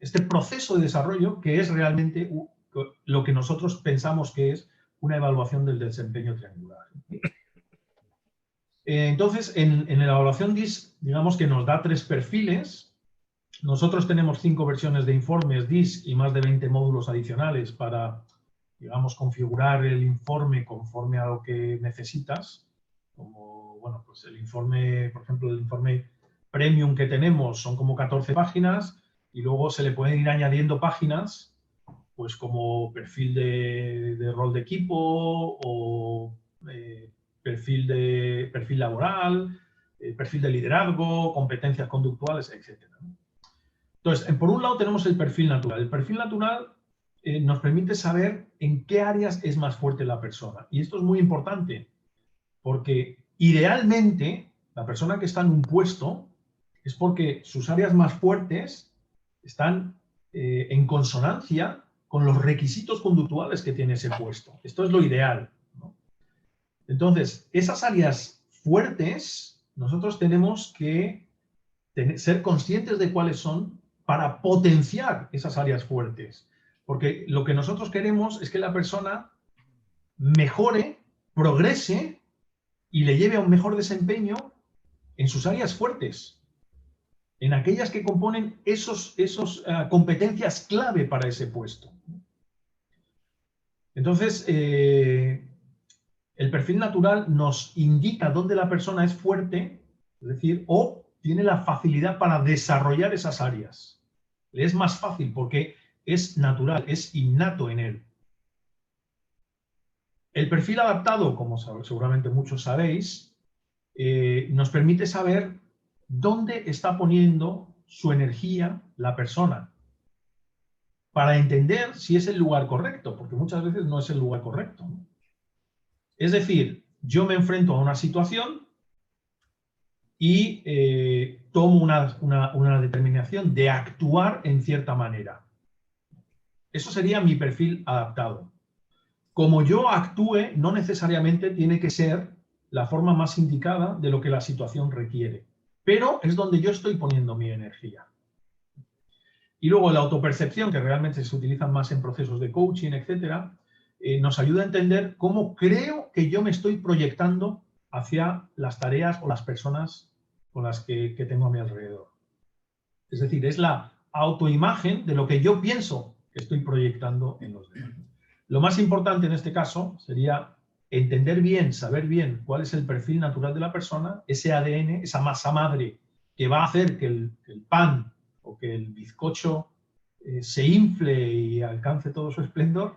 este proceso de desarrollo que es realmente lo que nosotros pensamos que es una evaluación del desempeño triangular. Entonces, en la evaluación DIS, digamos que nos da 3 perfiles. Nosotros tenemos 5 versiones de informes DIS y más de 20 módulos adicionales para, digamos, configurar el informe conforme a lo que necesitas. Como, bueno, pues el informe, por ejemplo, el informe premium que tenemos son como 14 páginas y luego se le pueden ir añadiendo páginas, pues como perfil de rol de equipo o perfil laboral, perfil de liderazgo, competencias conductuales, etc. Entonces, por un lado tenemos el perfil natural. El perfil natural nos permite saber en qué áreas es más fuerte la persona. Y esto es muy importante, porque idealmente la persona que está en un puesto es porque sus áreas más fuertes están en consonancia con los requisitos conductuales que tiene ese puesto. Esto es lo ideal, ¿no? Entonces, esas áreas fuertes, nosotros tenemos que ser conscientes de cuáles son para potenciar esas áreas fuertes. Porque lo que nosotros queremos es que la persona mejore, progrese y le lleve a un mejor desempeño en sus áreas fuertes, en aquellas que componen esas competencias clave para ese puesto. Entonces, el perfil natural nos indica dónde la persona es fuerte, es decir, o tiene la facilidad para desarrollar esas áreas. Le es más fácil porque es natural, es innato en él. El perfil adaptado, como seguramente muchos sabéis, nos permite saber dónde está poniendo su energía la persona para entender si es el lugar correcto, porque muchas veces no es el lugar correcto, ¿no? Es decir, yo me enfrento a una situación y tomo una determinación de actuar en cierta manera. Eso sería mi perfil adaptado. Como yo actúe, no necesariamente tiene que ser la forma más indicada de lo que la situación requiere, pero es donde yo estoy poniendo mi energía. Y luego la autopercepción, que realmente se utiliza más en procesos de coaching, etcétera, nos ayuda a entender cómo creo que yo me estoy proyectando hacia las tareas o las personas con las que tengo a mi alrededor. Es decir, es la autoimagen de lo que yo pienso que estoy proyectando en los demás. Lo más importante en este caso sería entender bien, saber bien cuál es el perfil natural de la persona, ese ADN, esa masa madre que va a hacer que el pan o que el bizcocho se infle y alcance todo su esplendor,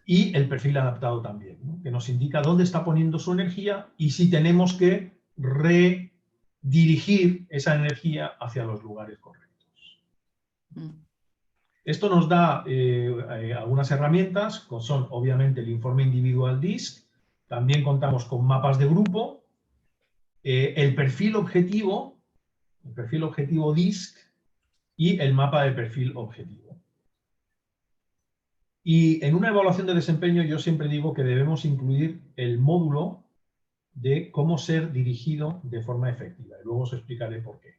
y el perfil adaptado también, ¿no? Que nos indica dónde está poniendo su energía y si tenemos que redirigir esa energía hacia los lugares correctos. Esto nos da algunas herramientas, que son obviamente el informe individual DISC, también contamos con mapas de grupo, el perfil objetivo DISC y el mapa de perfil objetivo. Y en una evaluación de desempeño yo siempre digo que debemos incluir el módulo de cómo ser dirigido de forma efectiva. Y luego os explicaré por qué.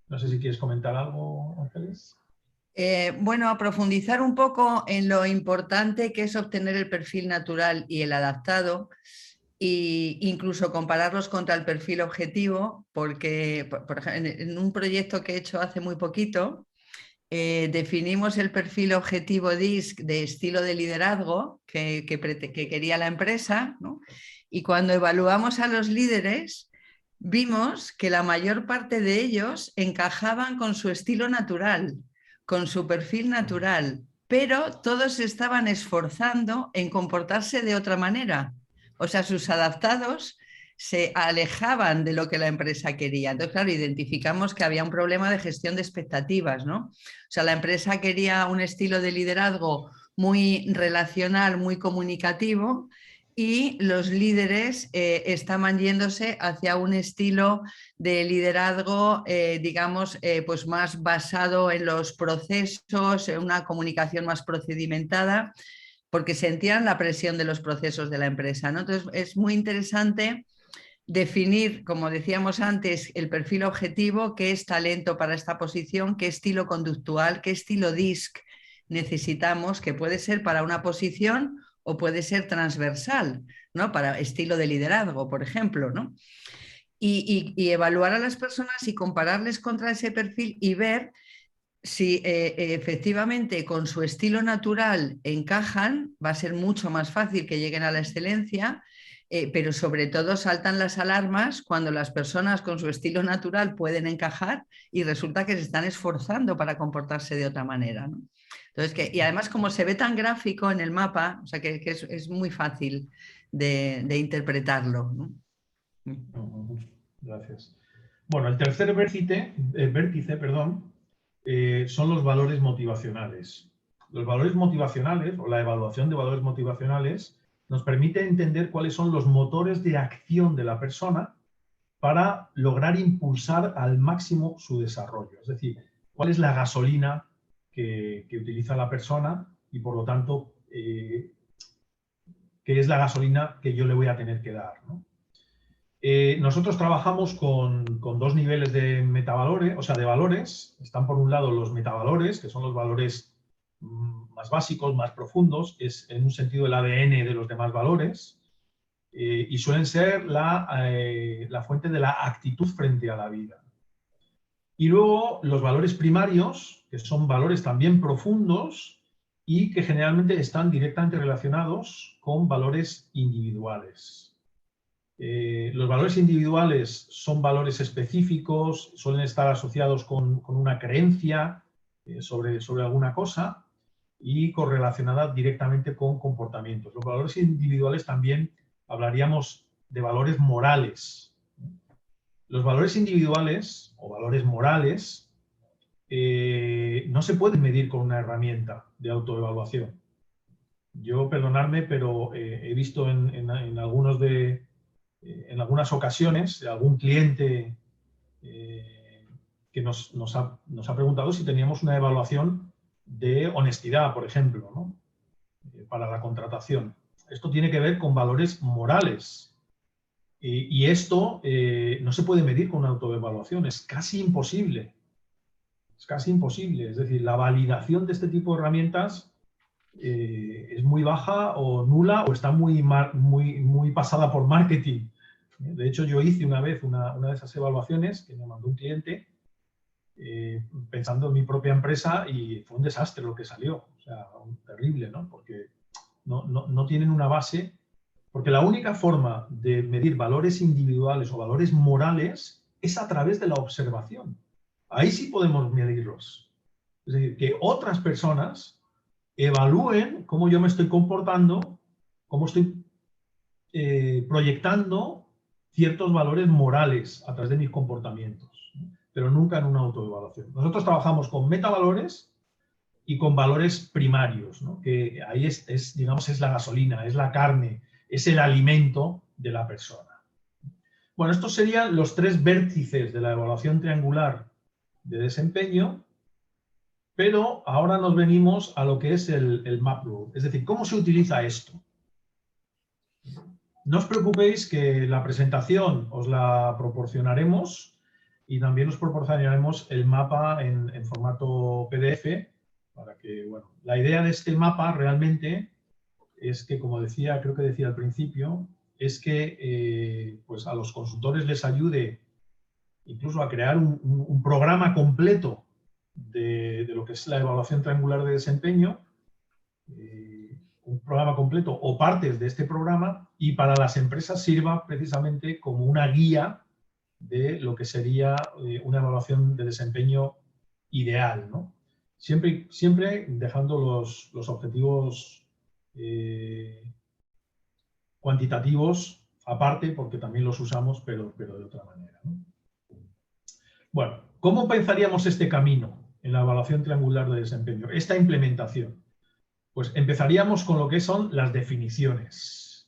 No sé si quieres comentar algo, Ángeles. Bueno, a profundizar un poco en lo importante que es obtener el perfil natural y el adaptado, e incluso compararlos contra el perfil objetivo, porque por ejemplo, en un proyecto que he hecho hace muy poquito, definimos el perfil objetivo DISC de estilo de liderazgo que quería la empresa, ¿no? Y cuando evaluamos a los líderes, vimos que la mayor parte de ellos encajaban con su estilo natural, con su perfil natural, pero todos se estaban esforzando en comportarse de otra manera. O sea, sus adaptados se alejaban de lo que la empresa quería. Entonces, claro, identificamos que había un problema de gestión de expectativas, ¿no? O sea, la empresa quería un estilo de liderazgo muy relacional, muy comunicativo, y los líderes estaban yéndose hacia un estilo de liderazgo, digamos, pues más basado en los procesos, en una comunicación más procedimentada, porque sentían la presión de los procesos de la empresa, ¿no? Entonces, es muy interesante definir, como decíamos antes, el perfil objetivo, qué es talento para esta posición, qué estilo conductual, qué estilo DISC necesitamos, que puede ser para una posición o puede ser transversal, ¿no? Para estilo de liderazgo, por ejemplo, ¿no? Y evaluar a las personas y compararles contra ese perfil y ver si efectivamente con su estilo natural encajan. Va a ser mucho más fácil que lleguen a la excelencia, pero sobre todo saltan las alarmas cuando las personas con su estilo natural pueden encajar y resulta que se están esforzando para comportarse de otra manera, ¿no? Entonces, y además como se ve tan gráfico en el mapa, o sea que es muy fácil de interpretarlo, ¿no? Gracias. Bueno, el tercer vértice, son los valores motivacionales. Los valores motivacionales, o la evaluación de valores motivacionales, nos permite entender cuáles son los motores de acción de la persona para lograr impulsar al máximo su desarrollo. Es decir, cuál es la gasolina que utiliza la persona y, por lo tanto, qué es la gasolina que yo le voy a tener que dar, ¿no? Nosotros trabajamos con dos niveles de metavalores, o sea, de valores. Están por un lado los metavalores, que son los valores más básicos, más profundos, es en un sentido el ADN de los demás valores, y suelen ser la fuente de la actitud frente a la vida. Y luego los valores primarios, que son valores también profundos y que generalmente están directamente relacionados con valores individuales. Los valores individuales son valores específicos, suelen estar asociados con una creencia sobre alguna cosa y correlacionada directamente con comportamientos. Los valores individuales también hablaríamos de valores morales. Los valores individuales o valores morales no se pueden medir con una herramienta de autoevaluación. Yo, perdonadme, pero he visto en algunas ocasiones, algún cliente que nos ha preguntado si teníamos una evaluación de honestidad, por ejemplo, ¿no? Para la contratación. Esto tiene que ver con valores morales. Y esto no se puede medir con una autoevaluación, es casi imposible. Es casi imposible. Es decir, la validación de este tipo de herramientas es muy baja o nula o está muy pasada por marketing. De hecho, yo hice una vez una de esas evaluaciones que me mandó un cliente pensando en mi propia empresa y fue un desastre lo que salió. O sea, terrible, ¿no? Porque no tienen una base. Porque la única forma de medir valores individuales o valores morales es a través de la observación. Ahí sí podemos medirlos. Es decir, que otras personas evalúen cómo yo me estoy comportando, cómo estoy proyectando ciertos valores morales a través de mis comportamientos, ¿no? Pero nunca en una autoevaluación. Nosotros trabajamos con metavalores y con valores primarios, ¿no? Que ahí digamos, es la gasolina, es la carne, es el alimento de la persona. Bueno, estos serían los tres vértices de la evaluación triangular de desempeño, pero ahora nos venimos a lo que es el MAPRU, es decir, ¿cómo se utiliza esto? No os preocupéis que la presentación os la proporcionaremos y también os proporcionaremos el mapa en formato PDF para que, bueno, la idea de este mapa realmente es que, como decía, creo que decía al principio, es que pues a los consultores les ayude incluso a crear un programa completo de lo que es la evaluación triangular de desempeño, un programa completo o partes de este programa, y para las empresas sirva precisamente como una guía de lo que sería una evaluación de desempeño ideal, ¿no? Siempre dejando los objetivos cuantitativos aparte, porque también los usamos, pero de otra manera, ¿no? Bueno, ¿cómo pensaríamos este camino en la evaluación triangular de desempeño? Esta implementación. Pues empezaríamos con lo que son las definiciones.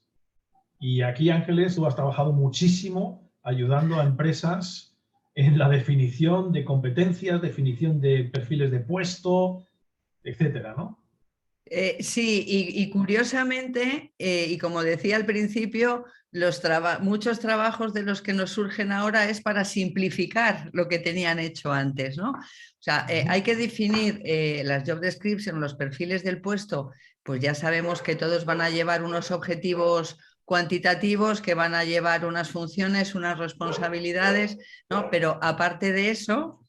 Y aquí, Ángeles, tú has trabajado muchísimo ayudando a empresas en la definición de competencias, definición de perfiles de puesto, etcétera, ¿no? Sí, y curiosamente, y como decía al principio, muchos trabajos de los que nos surgen ahora es para simplificar lo que tenían hecho antes, ¿no? O sea, hay que definir las job descriptions, los perfiles del puesto, pues ya sabemos que todos van a llevar unos objetivos cuantitativos, que van a llevar unas funciones, unas responsabilidades, ¿no? Pero aparte de eso,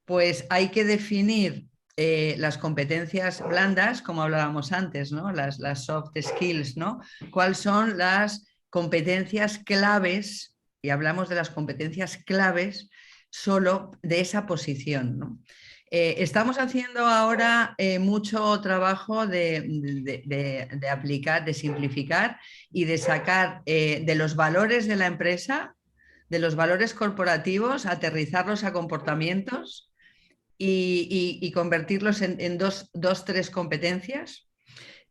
pues hay que definir las competencias blandas, como hablábamos antes, ¿no? Las soft skills, ¿no? ¿Cuáles son las competencias claves? Y hablamos de las competencias claves solo de esa posición, ¿no? Estamos haciendo ahora mucho trabajo de aplicar, de simplificar y de sacar de los valores de la empresa, de los valores corporativos, aterrizarlos a comportamientos y convertirlos en tres competencias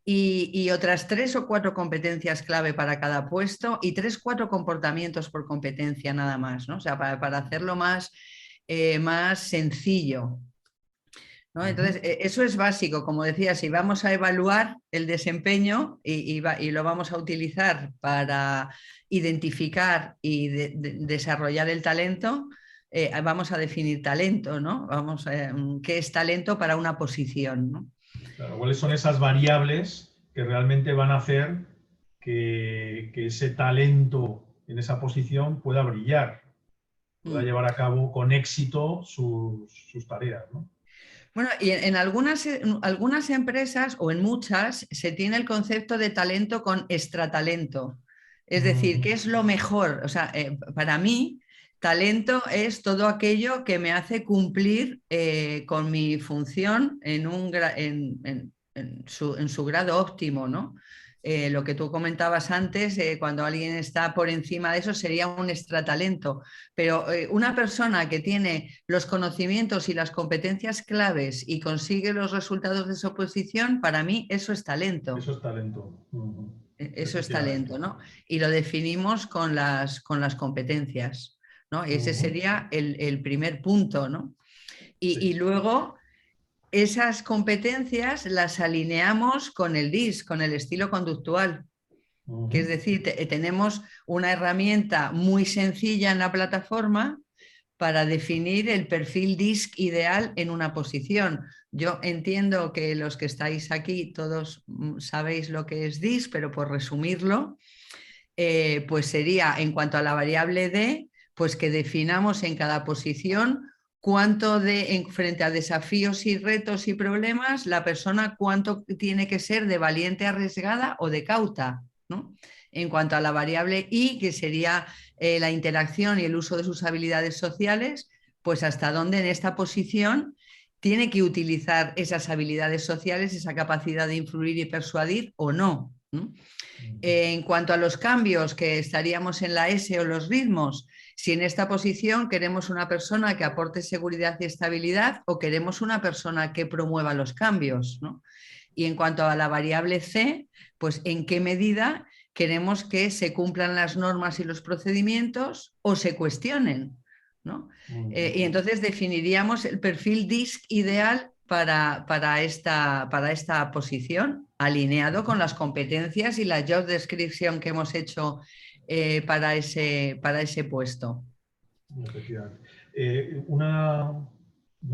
y otras 3 o 4 competencias clave para cada puesto y 3 o 4 comportamientos por competencia nada más, ¿no? O sea, para hacerlo más sencillo, ¿no? Entonces, eso es básico. Como decía, si vamos a evaluar el desempeño y lo vamos a utilizar para identificar y desarrollar el talento, vamos a definir talento, ¿no? ¿Qué es talento para una posición, ¿no? Claro, ¿cuáles son esas variables que realmente van a hacer que ese talento en esa posición pueda brillar, pueda llevar a cabo con éxito sus tareas, ¿no? Bueno, y en algunas empresas o en muchas se tiene el concepto de talento con extratalento. Es decir, ¿qué es lo mejor? O sea, para mí, talento es todo aquello que me hace cumplir con mi función en su grado óptimo, ¿no? Lo que tú comentabas antes, cuando alguien está por encima de eso, sería un extratalento. Pero una persona que tiene los conocimientos y las competencias claves y consigue los resultados de su posición, para mí eso es talento. Eso es talento. Eso es talento, ¿no? Y lo definimos con las competencias, ¿no? Ese sería el primer punto, ¿no? Y luego esas competencias las alineamos con el DIS, con el estilo conductual. Que es decir, tenemos una herramienta muy sencilla en la plataforma para definir el perfil DISC ideal en una posición. Yo entiendo que los que estáis aquí todos sabéis lo que es DISC, pero por resumirlo, pues sería en cuanto a la variable D, pues que definamos en cada posición cuánto frente a desafíos y retos y problemas, la persona cuánto tiene que ser de valiente, arriesgada o de cauta, ¿no? En cuanto a la variable I, que sería la interacción y el uso de sus habilidades sociales, pues hasta dónde en esta posición tiene que utilizar esas habilidades sociales, esa capacidad de influir y persuadir o no, ¿no? En cuanto a los cambios, que estaríamos en la S o los ritmos, si en esta posición queremos una persona que aporte seguridad y estabilidad o queremos una persona que promueva los cambios, ¿no? Y en cuanto a la variable C, pues en qué medida queremos que se cumplan las normas y los procedimientos o se cuestionen, ¿no? Y entonces definiríamos el perfil DISC ideal para esta posición, alineado con las competencias y la job description que hemos hecho para ese puesto. Efectivamente. Una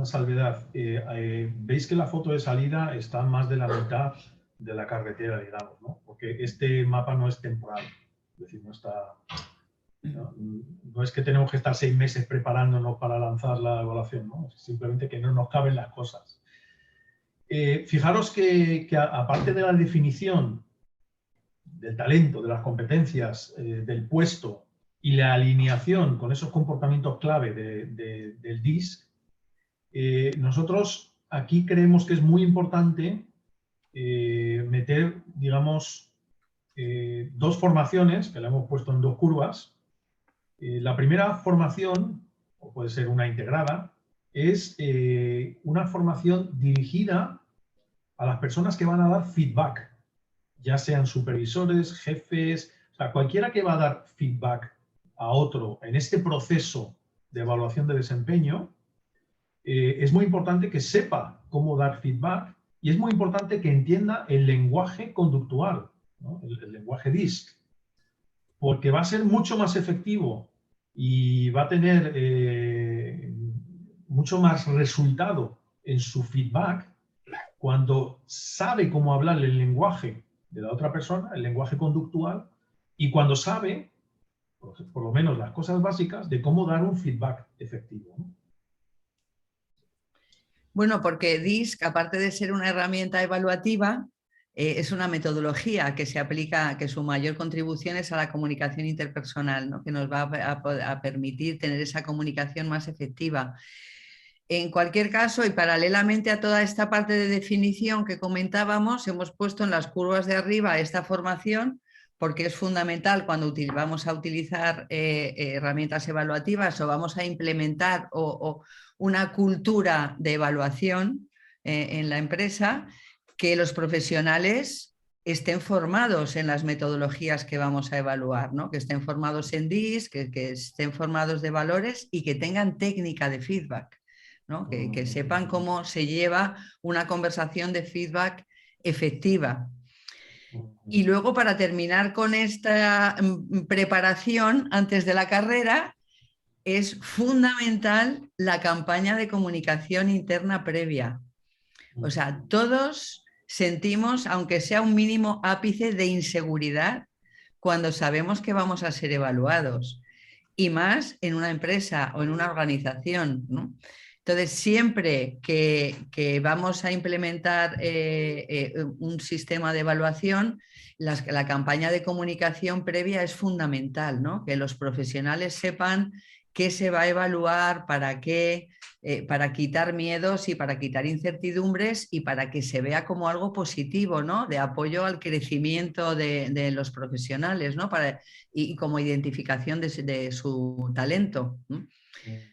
salvedad. Veis que la foto de salida está más de la mitad de la carretera, digamos, ¿no? Porque este mapa no es temporal, es decir, no está No es que tenemos que estar 6 meses preparándonos para lanzar la evaluación, ¿no? Es simplemente que no nos caben las cosas. Fijaros que aparte de la definición del talento, de las competencias, del puesto y la alineación con esos comportamientos clave del DISC, nosotros aquí creemos que es muy importante meter, digamos, 2 formaciones, que la hemos puesto en 2 curvas. La primera formación, o puede ser una integrada, es una formación dirigida a las personas que van a dar feedback, ya sean supervisores, jefes, o sea, cualquiera que va a dar feedback a otro en este proceso de evaluación de desempeño, es muy importante que sepa cómo dar feedback y es muy importante que entienda el lenguaje conductual, ¿no? El lenguaje DISC, porque va a ser mucho más efectivo y va a tener mucho más resultado en su feedback cuando sabe cómo hablar el lenguaje de la otra persona, el lenguaje conductual, y cuando sabe, por lo menos las cosas básicas, de cómo dar un feedback efectivo, ¿no? Bueno, porque DISC, aparte de ser una herramienta evaluativa, es una metodología que se aplica, que su mayor contribución es a la comunicación interpersonal, ¿no? Que nos va a permitir tener esa comunicación más efectiva. En cualquier caso, y paralelamente a toda esta parte de definición que comentábamos, hemos puesto en las curvas de arriba esta formación porque es fundamental cuando vamos a utilizar herramientas evaluativas o vamos a implementar una cultura de evaluación en la empresa, que los profesionales estén formados en las metodologías que vamos a evaluar, ¿no? Que estén formados en DISC, que estén formados de valores y que tengan técnica de feedback, ¿no? Que sepan cómo se lleva una conversación de feedback efectiva. Y luego, para terminar con esta preparación antes de la carrera, es fundamental la campaña de comunicación interna previa. O sea, todos sentimos, aunque sea un mínimo ápice de inseguridad, cuando sabemos que vamos a ser evaluados, y más en una empresa o en una organización, ¿no? Entonces, siempre que vamos a implementar un sistema de evaluación, la campaña de comunicación previa es fundamental, ¿no? Que los profesionales sepan qué se va a evaluar, para qué, para quitar miedos y para quitar incertidumbres y para que se vea como algo positivo, ¿no? De apoyo al crecimiento de los profesionales, ¿no? Y como identificación de su talento, ¿no?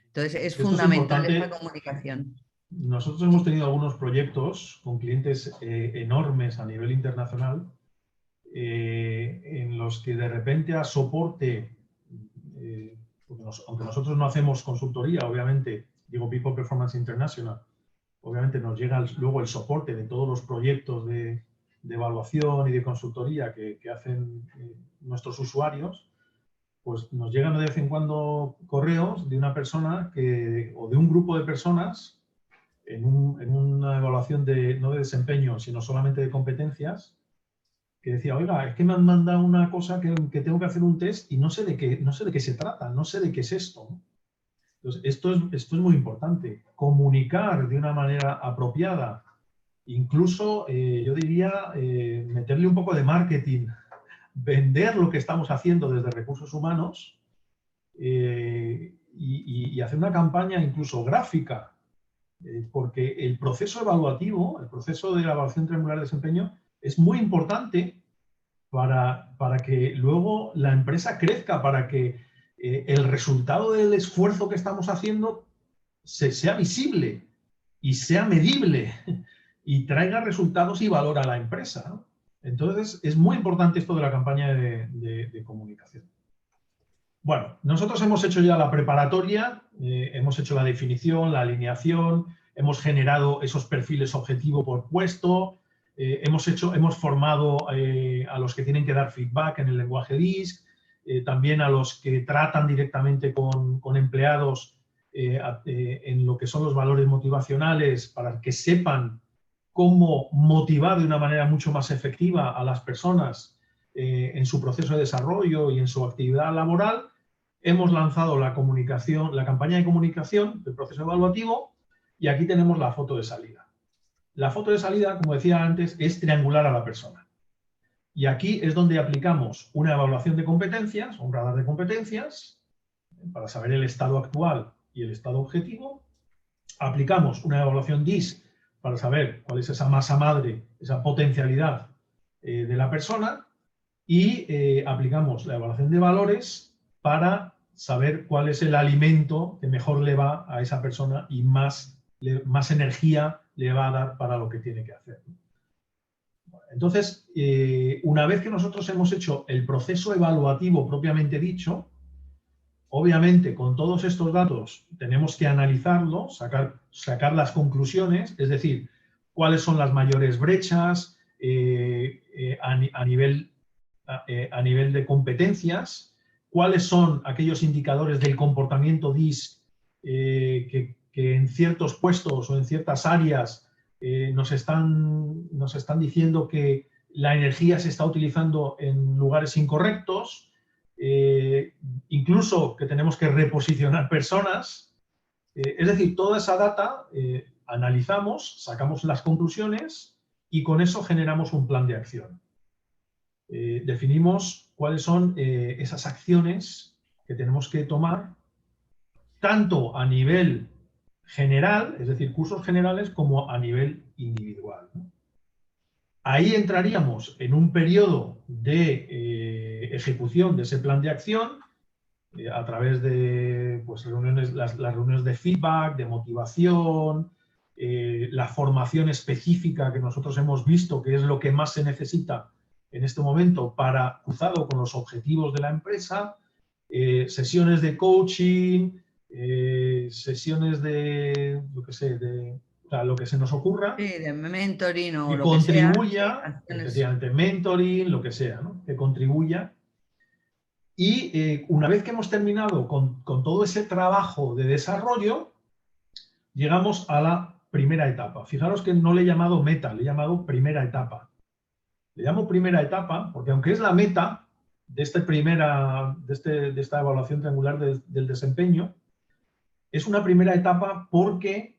Entonces es Esto es fundamental esta importante. comunicación. Nosotros hemos tenido algunos proyectos con clientes enormes a nivel internacional en los que de repente a soporte, aunque nosotros no hacemos consultoría, obviamente, digo People Performance International, obviamente nos llega luego el soporte de todos los proyectos de evaluación y de consultoría que hacen nuestros usuarios, pues nos llegan de vez en cuando correos de una persona o de un grupo de personas en una evaluación no de desempeño, sino solamente de competencias, que decía, oiga, es que me han mandado una cosa que tengo que hacer un test y no sé de qué se trata, no sé de qué es esto. Entonces, esto es muy importante, comunicar de una manera apropiada, incluso yo diría meterle un poco de marketing, vender lo que estamos haciendo desde recursos humanos y hacer una campaña incluso gráfica, porque el proceso evaluativo, el proceso de evaluación triangular de desempeño es muy importante para que luego la empresa crezca, para que el resultado del esfuerzo que estamos haciendo sea visible y sea medible y traiga resultados y valor a la empresa, ¿no? Entonces, es muy importante esto de la campaña de comunicación. Bueno, nosotros hemos hecho ya la preparatoria, hemos hecho la definición, la alineación, hemos generado esos perfiles objetivo por puesto, hemos formado a los que tienen que dar feedback en el lenguaje DISC, también a los que tratan directamente con empleados en lo que son los valores motivacionales, para que sepan cómo motivar de una manera mucho más efectiva a las personas en su proceso de desarrollo y en su actividad laboral. hemos lanzado la comunicación, la campaña de comunicación del proceso evaluativo y aquí tenemos la foto de salida. La foto de salida, como decía antes, es triangular a la persona. Y aquí es donde aplicamos una evaluación de competencias, un radar de competencias, para saber el estado actual y el estado objetivo. Aplicamos una evaluación DIS para saber cuál es esa masa madre, esa potencialidad de la persona. Y aplicamos la evaluación de valores para saber cuál es el alimento que mejor le va a esa persona y más energía le va a dar para lo que tiene que hacer. Entonces, una vez que nosotros hemos hecho el proceso evaluativo propiamente dicho, obviamente con todos estos datos tenemos que analizarlo, sacar las conclusiones, es decir, cuáles son las mayores brechas a nivel de competencias, cuáles son aquellos indicadores del comportamiento DIS que en ciertos puestos o en ciertas áreas nos están diciendo que la energía se está utilizando en lugares incorrectos, incluso que tenemos que reposicionar personas. Es decir, toda esa data analizamos, sacamos las conclusiones y con eso generamos un plan de acción. Definimos cuáles son esas acciones que tenemos que tomar, tanto a nivel general, es decir, cursos generales, como a nivel individual, ¿no? Ahí entraríamos en un periodo de ejecución de ese plan de acción a través de pues, las reuniones de feedback, de motivación, la formación específica que nosotros hemos visto que es lo que más se necesita en este momento cruzado con los objetivos de la empresa, sesiones de coaching, sesiones de, lo que se nos ocurra. Sí, de mentoring o que lo contribuya, que sea. efectivamente, mentoring, lo que sea, ¿no? Que contribuya. Y una vez que hemos terminado con todo ese trabajo de desarrollo, llegamos a la primera etapa. Fijaros que no le he llamado meta, le he llamado primera etapa. Le llamo primera etapa porque aunque es la meta de esta evaluación triangular del desempeño, es una primera etapa porque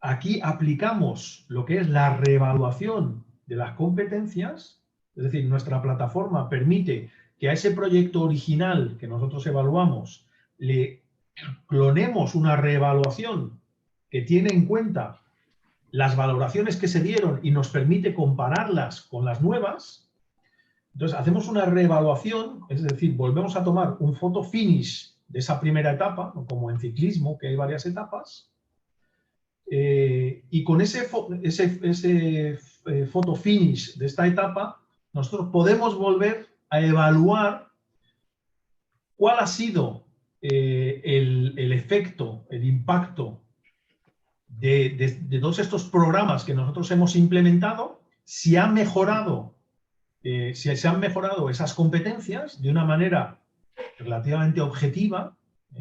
aquí aplicamos lo que es la reevaluación de las competencias, es decir, nuestra plataforma permite que a ese proyecto original que nosotros evaluamos le clonemos una reevaluación que tiene en cuenta las valoraciones que se dieron y nos permite compararlas con las nuevas. Entonces, hacemos una reevaluación, es decir, volvemos a tomar un photo finish de esa primera etapa, como en ciclismo, que hay varias etapas, y con ese photo finish de esta etapa, nosotros podemos volver a evaluar cuál ha sido el efecto, el impacto de todos estos programas que nosotros hemos implementado, si han mejorado, si se han mejorado esas competencias de una manera relativamente objetiva,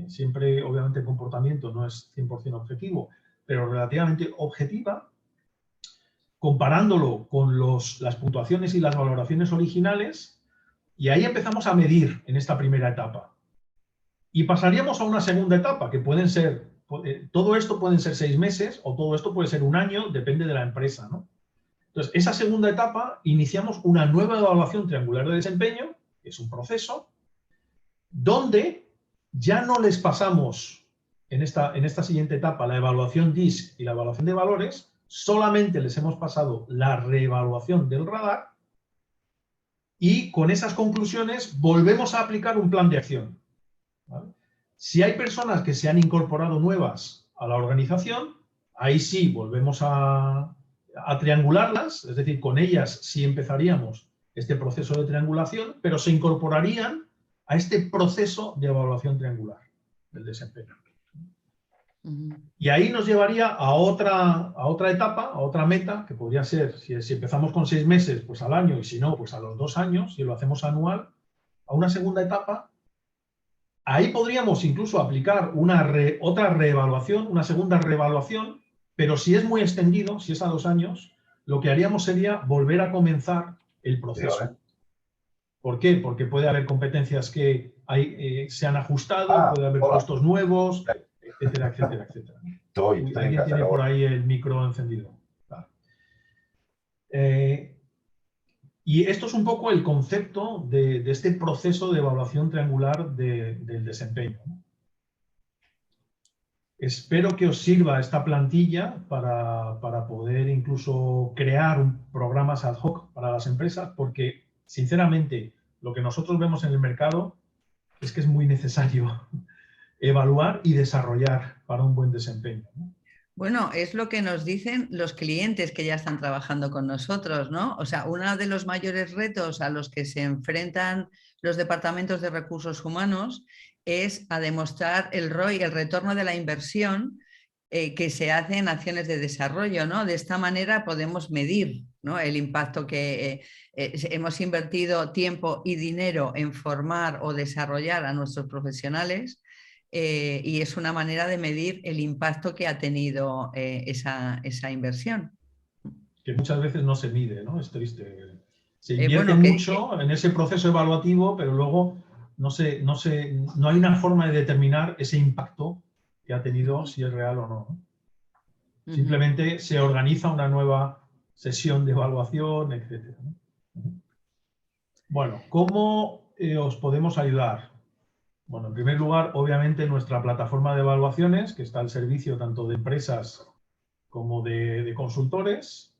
siempre obviamente el comportamiento no es 100% objetivo, pero relativamente objetiva, comparándolo con las puntuaciones y las valoraciones originales, y ahí empezamos a medir en esta primera etapa. Y pasaríamos a una segunda etapa, que pueden ser, todo esto pueden ser 6 meses o todo esto puede ser 1 año, depende de la empresa, ¿no? Entonces, esa segunda etapa, iniciamos una nueva evaluación triangular de desempeño, que es un proceso, donde ya no les pasamos en esta siguiente etapa la evaluación DISC y la evaluación de valores, solamente les hemos pasado la reevaluación del radar y con esas conclusiones volvemos a aplicar un plan de acción, ¿vale? Si hay personas que se han incorporado nuevas a la organización, ahí sí volvemos a triangularlas, es decir, con ellas sí empezaríamos este proceso de triangulación, pero se incorporarían a este proceso de evaluación triangular del desempeño. Y ahí nos llevaría a otra etapa, a otra meta, que podría ser, si empezamos con 6 meses, pues al año, y si no, pues a los 2 años, si lo hacemos anual, a una segunda etapa. Ahí podríamos incluso aplicar otra reevaluación, una segunda reevaluación, pero si es muy extendido, si es a 2 años, lo que haríamos sería volver a comenzar el proceso. ¿Por qué? Porque puede haber competencias que se han ajustado, puede haber puestos nuevos, etcétera, etcétera, etcétera. Estoy Alguien tiene por ahí el micro encendido. Vale. Y esto es un poco el concepto de este proceso de evaluación triangular del desempeño. Espero que os sirva esta plantilla para poder incluso crear programas ad hoc para las empresas, porque, sinceramente, lo que nosotros vemos en el mercado es que es muy necesario evaluar y desarrollar para un buen desempeño, ¿no? Bueno, es lo que nos dicen los clientes que ya están trabajando con nosotros, ¿no? O sea, uno de los mayores retos a los que se enfrentan los departamentos de recursos humanos es a demostrar el ROI, el retorno de la inversión que se hace en acciones de desarrollo, ¿no? De esta manera podemos medir, ¿no?, el impacto que hemos invertido tiempo y dinero en formar o desarrollar a nuestros profesionales. Y es una manera de medir el impacto que ha tenido esa inversión. Que muchas veces no se mide, ¿no? Es triste. Se invierte Bueno, mucho en ese proceso evaluativo, pero luego no hay una forma de determinar ese impacto que ha tenido, si es real o no. Simplemente se organiza una nueva sesión de evaluación, etc. Bueno, ¿cómo os podemos ayudar? Bueno, en primer lugar, obviamente, nuestra plataforma de evaluaciones, que está al servicio tanto de empresas como de consultores.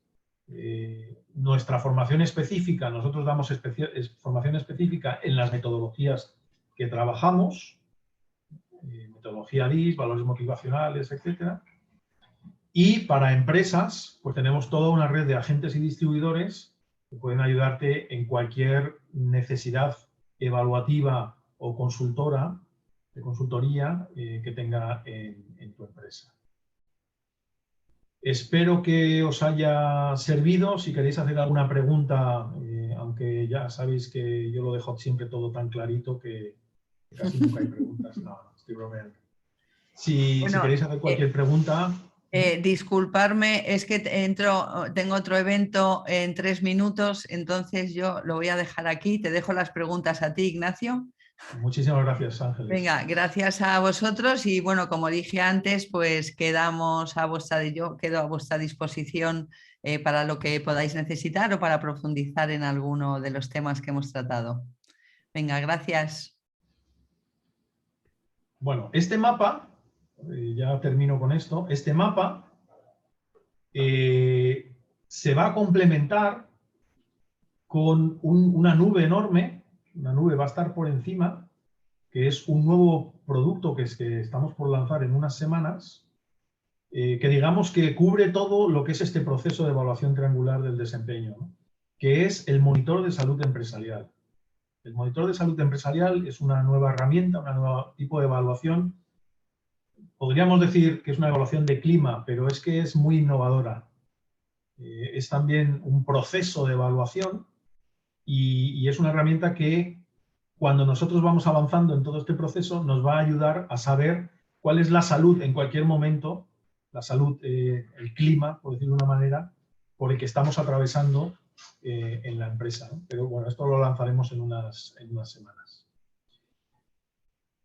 Nuestra formación específica, nosotros damos formación específica en las metodologías que trabajamos, metodología LIS, valores motivacionales, etc. Y para empresas, pues tenemos toda una red de agentes y distribuidores que pueden ayudarte en cualquier necesidad evaluativa o consultoría que tenga en tu empresa. Espero que os haya servido. Si queréis hacer alguna pregunta, aunque ya sabéis que yo lo dejo siempre todo tan clarito que casi nunca hay preguntas. No, estoy bromeando. Si queréis hacer cualquier pregunta... Disculparme, es que tengo otro evento en 3 minutos, entonces yo lo voy a dejar aquí. Te dejo las preguntas a ti, Ignacio. Muchísimas gracias, Ángeles. Venga, gracias a vosotros y bueno, como dije antes, pues yo quedo a vuestra disposición para lo que podáis necesitar o para profundizar en alguno de los temas que hemos tratado. Venga, gracias. Bueno, este mapa, ya termino con esto, este mapa se va a complementar con una nube enorme, una nube va a estar por encima, que es un nuevo producto que estamos por lanzar en unas semanas, que digamos que cubre todo lo que es este proceso de evaluación triangular del desempeño, ¿no?, que es el monitor de salud empresarial. El monitor de salud empresarial es una nueva herramienta, un nuevo tipo de evaluación. Podríamos decir que es una evaluación de clima, pero es que es muy innovadora. Es también un proceso de evaluación y es una herramienta que, cuando nosotros vamos avanzando en todo este proceso, nos va a ayudar a saber cuál es la salud en cualquier momento, la salud, el clima, por decirlo de una manera, por el que estamos atravesando en la empresa, ¿no? Pero bueno, esto lo lanzaremos en unas semanas.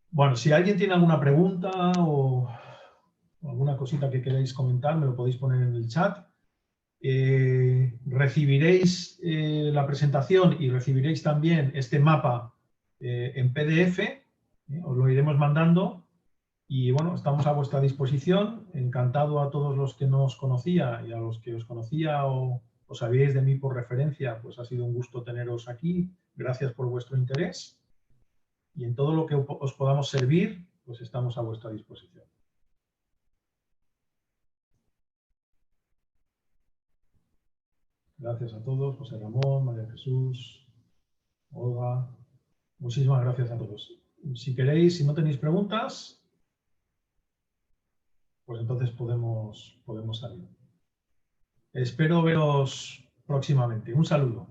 Bueno, si alguien tiene alguna pregunta o alguna cosita que queráis comentar, me lo podéis poner en el chat. Recibiréis la presentación y recibiréis también este mapa en PDF, os lo iremos mandando y bueno, estamos a vuestra disposición. Encantado a todos los que no os conocía y a los que os conocía o os sabíais de mí por referencia, pues ha sido un gusto teneros aquí. Gracias por vuestro interés y en todo lo que os podamos servir, pues estamos a vuestra disposición. Gracias a todos, José Ramón, María Jesús, Olga. Muchísimas gracias a todos. Si queréis, si no tenéis preguntas, pues entonces podemos salir. Espero veros próximamente. Un saludo.